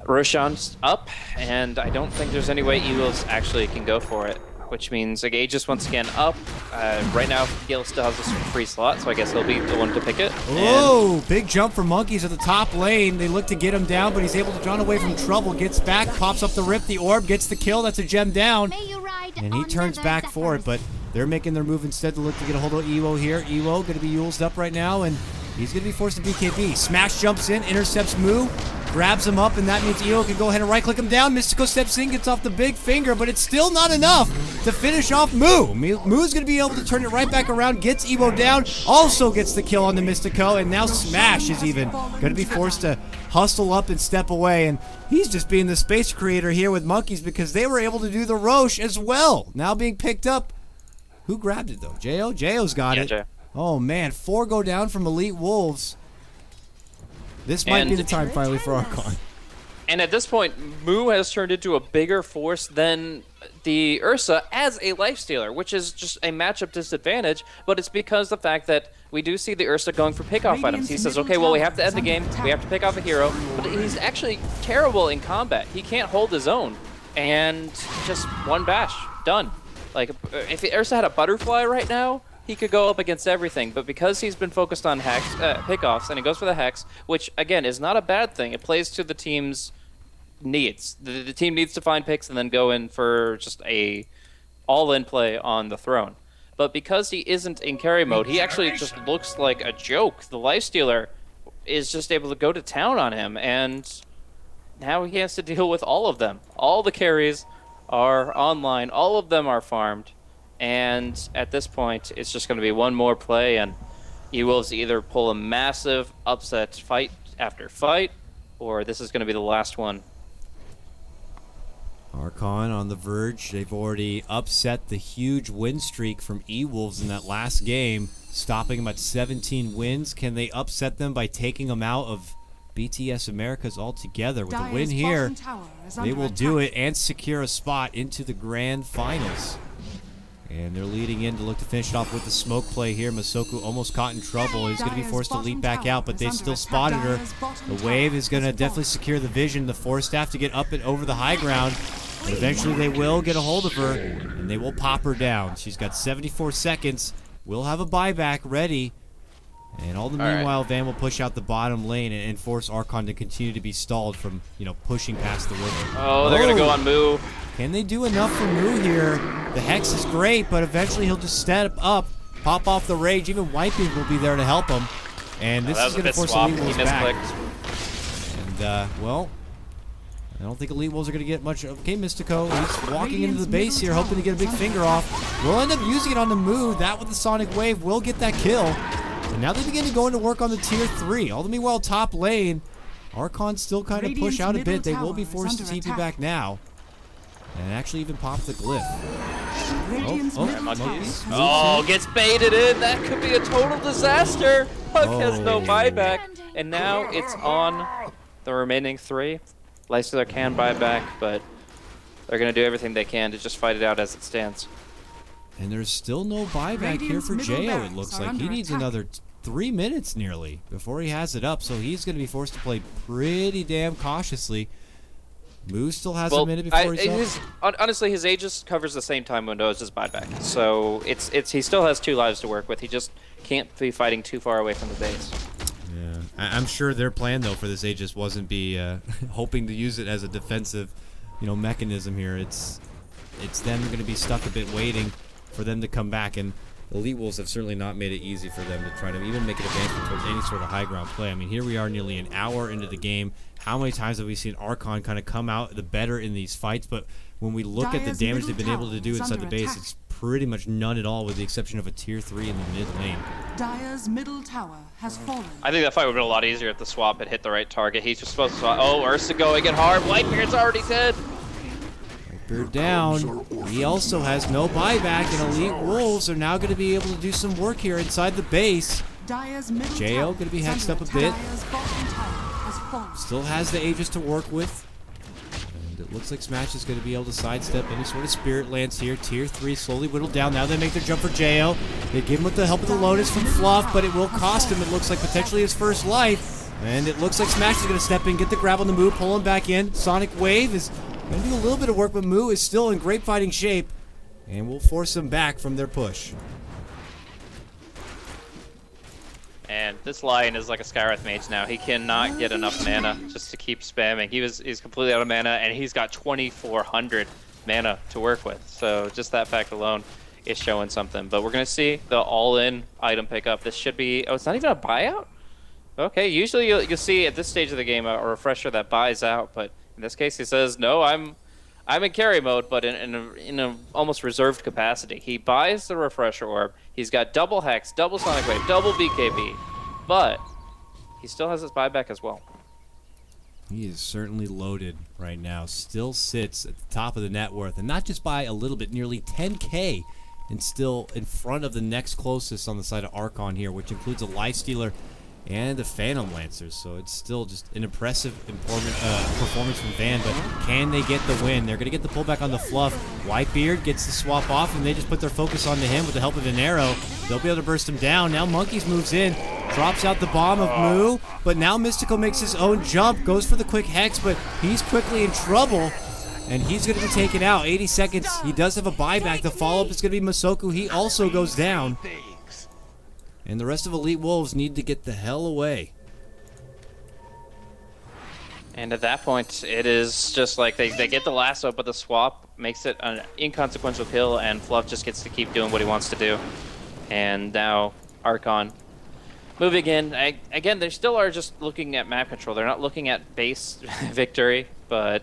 Roshan's up, and I don't think there's any way E.Wolves actually can go for it. Which means like Aegis once again up. Right now, Gil still has this free slot, so I guess he'll be the one to pick it. Oh, big jump for Monkeys at the top lane. They look to get him down, but he's able to run away from trouble. Gets back, pops up the rip, the orb, gets the kill. That's a gem down. And he turns back for it, but they're making their move instead to look to get a hold of Ewo here. Ewo going to be Yulesed up right now, and he's going to be forced to BKB. Smash jumps in, intercepts Moo, grabs him up, and that means Ewo can go ahead and right-click him down. Mystico steps in, gets off the big finger, but it's still not enough to finish off Moo. Moo's going to be able to turn it right back around, gets Ewo down, also gets the kill on the Mystico, and now Smash is even going to be forced to hustle up and step away, and he's just being the space creator here with Monkeys because they were able to do the Roche as well. Now being picked up. Who grabbed it, though? Jo? Jo's got it. Jo. Oh, man. 4 go down from Elite Wolves. This might be the time finally for Archon. And at this point, Moo has turned into a bigger force than the Ursa as a lifestealer, which is just a matchup disadvantage, but it's because the fact that we do see the Ursa going for pick-off items. He says, okay, well, we have to end the game, we have to pick off a hero, but he's actually terrible in combat. He can't hold his own, and just one bash, done. Like, if Ursa had a butterfly right now, he could go up against everything, but because he's been focused on hex, pickoffs, and he goes for the hex, which, again, is not a bad thing. It plays to the team's needs. The team needs to find picks and then go in for just a all-in play on the throne. But because he isn't in carry mode, he actually just looks like a joke. The lifestealer is just able to go to town on him, and now he has to deal with all of them. All the carries are online, all of them are farmed, and at this point it's just going to be one more play, and E.Wolves either pull a massive upset fight after fight, or this is going to be the last one. Archon on the verge. They've already upset the huge win streak from E.Wolves in that last game, stopping them at 17 wins. Can they upset them by taking them out of BTS Americas altogether? With a win here, they will do it and secure a spot into the grand finals. And they're leading in to look to finish it off with the smoke play here. Masoku almost caught in trouble. He's going to be forced to leap back out, but they still spotted her. The wave is going to definitely secure the vision. The Force Staff to get up and over the high ground. But eventually they will get a hold of her, and they will pop her down. She's got 74 seconds. We'll have a buyback ready. And all the meanwhile, Van will push out the bottom lane and force Archon to continue to be stalled from, pushing past the river. Oh, they're going to go on Moo. Can they do enough for Moo here? The Hex is great, but eventually he'll just step up, pop off the Rage. Even Whitebeard will be there to help him. And this is going to force Elite Wolves back. And, well, I don't think Elite Wolves are going to get much. Okay, Mystico, he's walking into the base here, hoping to get a big finger off. We'll end up using it on the Moo. That with the Sonic Wave will get that kill. And now they begin to go into work on the tier 3. All the meanwhile, top lane, Archon still kind of push out a bit. They will be forced to TP back now. And actually even pop the glyph. Oh, gets baited in. That could be a total disaster. Puck has no buyback. And now it's on the remaining 3. Lifestealer can buy back, but they're going to do everything they can to just fight it out as it stands. And there's still no buyback here for Jo, it looks like. He needs another 3 minutes nearly before he has it up, so he's going to be forced to play pretty damn cautiously. Moo still has a minute before he's up. Honestly, his Aegis covers the same time window as his buyback, so he still has 2 lives to work with. He just can't be fighting too far away from the base. Yeah, I'm sure their plan, though, for this Aegis wasn't be hoping to use it as a defensive, mechanism here. It's them going to be stuck a bit waiting for them to come back, and Elite Wolves have certainly not made it easy for them to try to even make an advancement towards any sort of high ground play. I mean, here we are nearly an hour into the game. How many times have we seen Archon kind of come out the better in these fights? But when we look at the damage they've been able to do inside the base, it's pretty much none at all, with the exception of a tier 3 in the mid lane. Dire's middle tower has fallen. I think that fight would have been a lot easier if the swap had hit the right target. He's just supposed to swap. Oh, Ursa going in hard. Whitebeard's already dead. Whitebeard down. He also has no buyback, and Elite Wolves are now going to be able to do some work here inside the base. Dire's middle Jo tower going to be is hexed under up a bit. Dire's bottom tower has fallen. Still has the Aegis to work with. And it looks like Smash is going to be able to sidestep any sort of Spirit Lance here. Tier 3 slowly whittled down. Now they make their jump for Jo. They give him with the help of the Lotus from Fluff, but it will cost him, it looks like, potentially his first life. And it looks like Smash is going to step in, get the grab on the Moo, pull him back in. Sonic Wave is going to do a little bit of work, but Moo is still in great fighting shape. And will force them back from their push. And this Lion is like a Skywrath mage now. He cannot get enough mana just to keep spamming. He's completely out of mana, and he's got 2,400 mana to work with. So just that fact alone is showing something. But we're going to see the all-in item pickup. This should be... Oh, it's not even a buyout? Okay, usually you'll see at this stage of the game a refresher that buys out. But in this case, he says, no, I'm in carry mode, but in a almost reserved capacity. He buys the refresher orb. He's got double Hex, double Sonic Wave, double BKB, but he still has his buyback as well. He is certainly loaded right now. Still sits at the top of the net worth, and not just by a little bit, nearly 10K, and still in front of the next closest on the side of Archon here, which includes a Lifestealer and the Phantom Lancers. So it's still just an impressive performance from Van, but can they get the win? They're going to get the pullback on the Fluff. Whitebeard gets the swap off, and they just put their focus onto him with the help of an arrow. They'll be able to burst him down. Now Monkeys moves in, drops out the bomb of Moo, but now Mystical makes his own jump, goes for the quick Hex, but he's quickly in trouble, and he's going to be taken out. 80 seconds. He does have a buyback. The follow-up is going to be Masoku. He also goes down. And the rest of Elite Wolves need to get the hell away. And at that point, it is just like they get the lasso, but the swap makes it an inconsequential kill, and Fluff just gets to keep doing what he wants to do. And now Archon moving in. Again, they still are just looking at map control. They're not looking at base victory, but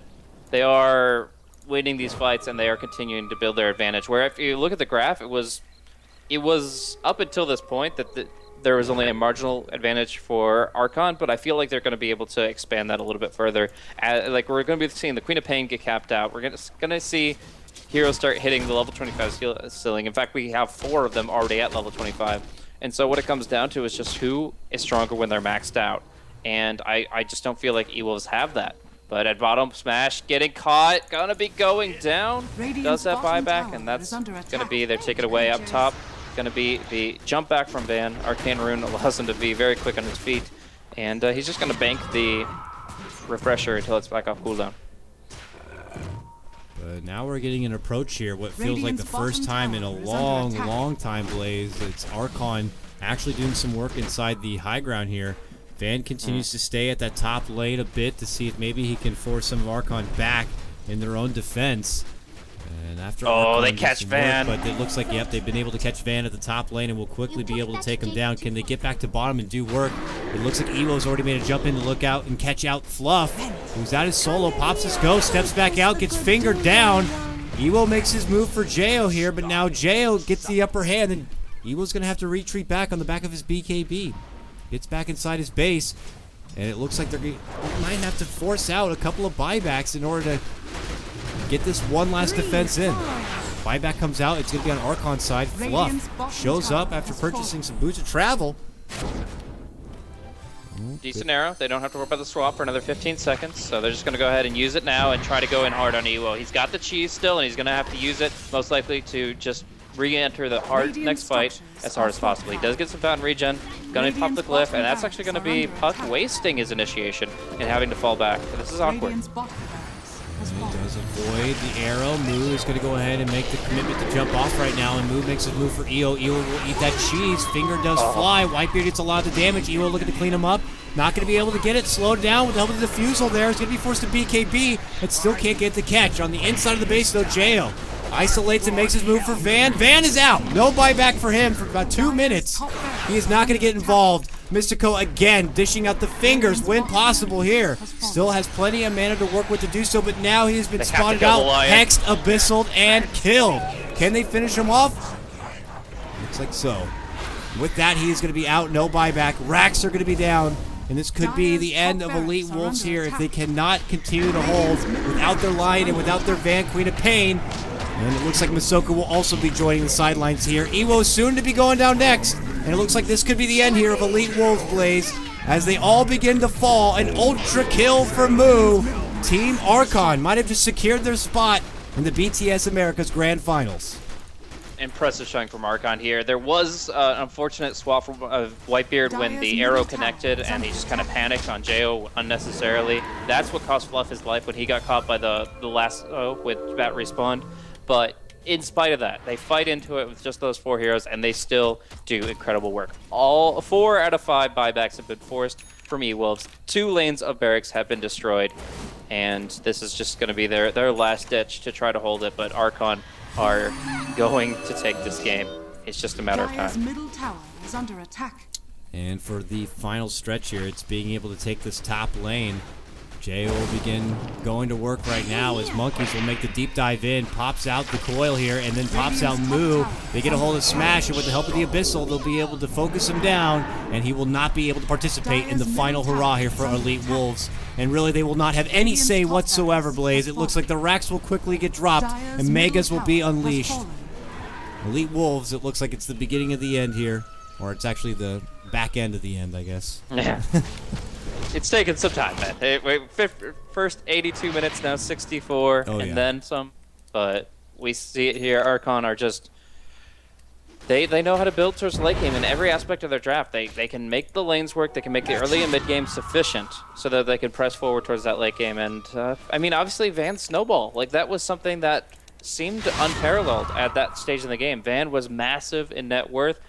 they are winning these fights, and they are continuing to build their advantage. Where if you look at the graph, it was up until this point that there was only a marginal advantage for Archon, but I feel like they're going to be able to expand that a little bit further. Like, we're going to be seeing the Queen of Pain get capped out. We're going to see heroes start hitting the level 25 ceiling. In fact, we have 4 of them already at level 25. And so what it comes down to is just who is stronger when they're maxed out. And I just don't feel like E.Wolves have that. But at bottom, Smash getting caught, gonna be going down. Does that buyback, and that's gonna be their ticket away up top. Gonna be the jump back from Van. Arcane Rune allows him to be very quick on his feet, and he's just gonna bank the refresher until it's back off cooldown. But now we're getting an approach here, what feels like the first time in a long time, Blaze. It's Archon actually doing some work inside the high ground here. Van continues to stay at that top lane a bit to see if maybe he can force some of Archon back in their own defense. And after Archon they catch Van. But it looks like, yep, they've been able to catch Van at the top lane and will quickly be able to take him down. Can they get back to bottom and do work? It looks like E.Wolves already made a jump in to look out and catch out Fluff, who's out his solo, pops his ghost, steps back out, gets fingered down. E.Wolves makes his move for Jo here, but now Jo gets the upper hand, and E.Wolves going to have to retreat back on the back of his BKB. Gets back inside his base, and it looks like they might have to force out a couple of buybacks in order to get this one last defense in. Buyback comes out. It's going to be on Archon's side. Fluff shows up after purchasing some boots of travel. Decent arrow. They don't have to worry about the swap for another 15 seconds, so they're just going to go ahead and use it now and try to go in hard on E.Wolves. He's got the cheese still, and he's going to have to use it, most likely, to just re-enter the next fight as hard as possible. He does get some fountain regen, gonna pop the glyph, and that's actually gonna be Puck wasting his initiation and having to fall back. This is awkward. He does avoid the arrow. Moo is going to go ahead and make the commitment to jump off right now, and Moo makes his move for EO. EO will eat that cheese. Finger does fly. Whitebeard gets a lot of the damage. EO looking to clean him up. Not going to be able to get it. Slowed down with the help of the defusal there. He's going to be forced to BKB, but still can't get the catch. On the inside of the base, though, Jo Isolates and makes his move for Van. Van is out. No buyback for him for about 2 minutes. He is not going to get involved. Mystico again dishing out the fingers when possible here. Still has plenty of mana to work with to do so, but now he has been spotted out, hexed, abyssal, and killed. Can they finish him off? Looks like so. With that, he is going to be out. No buyback. Racks are going to be down. And this could be the end of Elite Wolves here if they cannot continue to hold without their Lion and without their Van Queen of Pain. And it looks like Masoka will also be joining the sidelines here. Ewo soon to be going down next. And it looks like this could be the end here of Elite Wolves, Blaze, as they all begin to fall. An ultra kill for Moo. Team Archon might have just secured their spot in the BTS Americas Grand Finals. Impressive showing from Archon here. There was an unfortunate swap from Whitebeard when the arrow connected and he just kind of panicked on Jo unnecessarily. That's what cost Fluff his life when he got caught by the last with Bat Respawn. But in spite of that, they fight into it with just those 4 heroes and they still do incredible work. All 4 out of 5 buybacks have been forced from E.Wolves. 2 lanes of barracks have been destroyed. And this is just going to be their last ditch to try to hold it. But Archon are going to take this game. It's just a matter of time. Middle tower is under attack. And for the final stretch here, it's being able to take this top lane. Jay will begin going to work right now as Monkeys will make the deep dive in, pops out the coil here, and then pops out Moo. They get a hold of Smash, and with the help of the Abyssal, they'll be able to focus him down, and he will not be able to participate in the final hurrah here for Elite Wolves. And really, they will not have any say whatsoever, Blaze. It looks like the racks will quickly get dropped, and Megas will be unleashed. Elite Wolves, it looks like it's the beginning of the end here. Or it's actually the back end of the end, I guess. Yeah. It's taken some time, man. First 82 minutes, now 64, and then some. But we see it here. Archon are just... They know how to build towards the late game in every aspect of their draft. They can make the lanes work. They can make the early and mid game sufficient so that they can press forward towards that late game. And, I mean, obviously, Van's snowball. Like, that was something that seemed unparalleled at that stage in the game. Van was massive in net worth.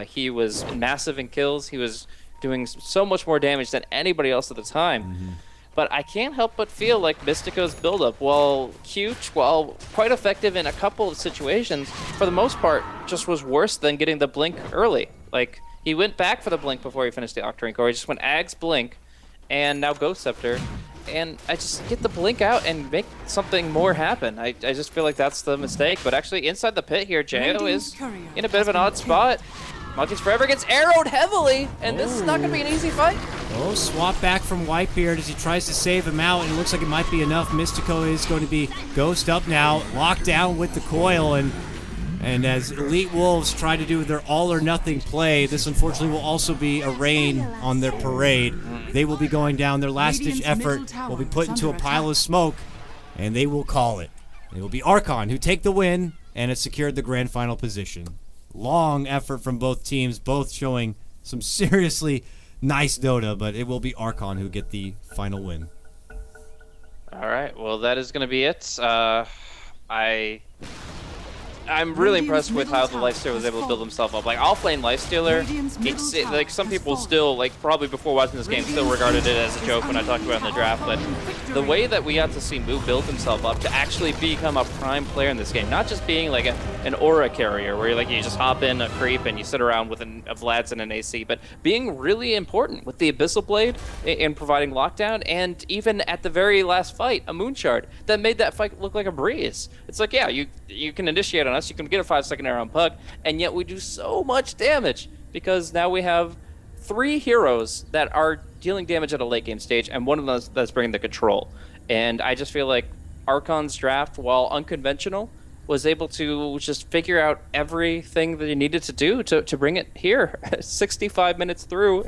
He was massive in kills. He was doing so much more damage than anybody else at the time. But I can't help but feel like Mystico's buildup, while cute, while quite effective in a couple of situations, for the most part, just was worse than getting the blink early. Like, he went back for the blink before he finished the Octarine Core. He just went Ag's blink, and now Ghost Scepter. And I just get the blink out and make something more happen. I just feel like that's the mistake. But actually, inside the pit here, Jo is in a bit of an odd spot. Monkeys Forever gets arrowed heavily, and this is not going to be an easy fight. Oh, swap back from Whitebeard as he tries to save him out, and it looks like it might be enough. Mystico is going to be Ghost up now, locked down with the coil, and as Elite Wolves try to do their all-or-nothing play, this unfortunately will also be a rain on their parade. They will be going down. Their last-ditch effort will be put into a pile of smoke, and they will call it. It will be Archon who take the win and has secured the grand final position. Long effort from both teams, both showing some seriously nice Dota, but it will be Archon who get the final win. All right, well, that is going to be it. I'm really impressed with how the Lifestealer was able to build himself up. Like, offlane Lifestealer, it's like some people still, like, probably before watching this game, still regarded it as a joke when I talked about it in the draft. But the way that we got to see Moo build himself up to actually become a prime player in this game, not just being like an aura carrier where you just hop in a creep and you sit around with a Vlad's and an AC, but being really important with the Abyssal Blade in providing lockdown, and even at the very last fight, a Moonshard that made that fight look like a breeze. It's like, yeah, you can initiate on us, you can get a 5-second arrow on Puck, and yet we do so much damage because now we have 3 heroes that are dealing damage at a late game stage, and one of them that's bringing the control. And I just feel like Archon's draft, while unconventional, was able to just figure out everything that he needed to do to bring it here. 65 minutes through,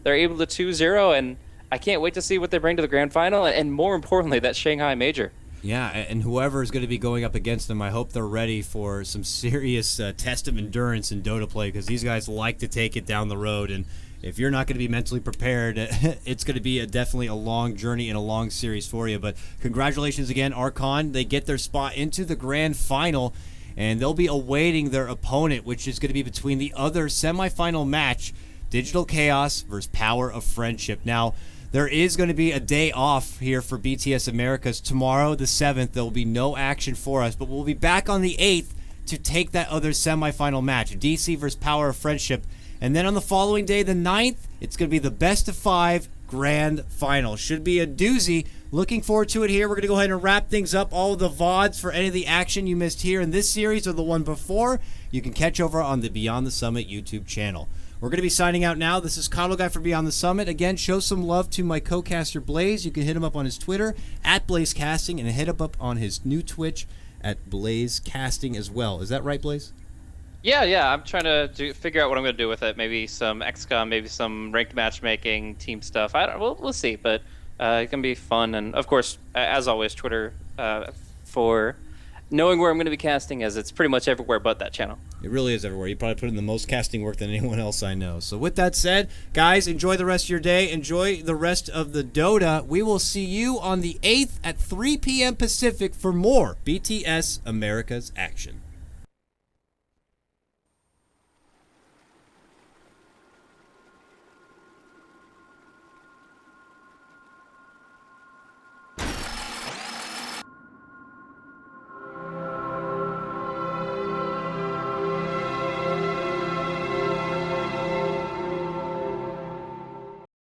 they're able to 2-0, and I can't wait to see what they bring to the grand final, and more importantly, that Shanghai Major. Yeah, and whoever is going to be going up against them, I hope they're ready for some serious test of endurance in Dota play, because these guys like to take it down the road, and if you're not going to be mentally prepared, it's going to be definitely a long journey and a long series for you. But congratulations again, Archon. They get their spot into the grand final, and they'll be awaiting their opponent, which is going to be between the other semifinal match, Digital Chaos versus Power of Friendship. Now, there is going to be a day off here for BTS Americas. Tomorrow, the 7th, there will be no action for us, but we'll be back on the 8th to take that other semifinal match, DC versus Power of Friendship. And then on the following day, the 9th, it's going to be the best of 5 grand final. Should be a doozy. Looking forward to it here. We're going to go ahead and wrap things up. All of the VODs for any of the action you missed here in this series or the one before, you can catch over on the Beyond the Summit YouTube channel. We're going to be signing out now. This is KotLGuy for Beyond the Summit. Again, show some love to my co-caster Blaze. You can hit him up on his Twitter, @BlazeCasting, and hit him up on his new Twitch, @BlazeCasting as well. Is that right, Blaze? Yeah. I'm trying to figure out what I'm going to do with it. Maybe some XCOM, maybe some ranked matchmaking, team stuff. We'll see, but it can be fun. And of course, as always, Twitter for knowing where I'm going to be casting, as it's pretty much everywhere but that channel. It really is everywhere. You probably put in the most casting work than anyone else I know. So with that said, guys, enjoy the rest of your day. Enjoy the rest of the Dota. We will see you on the 8th at 3 p.m. Pacific for more BTS America's action.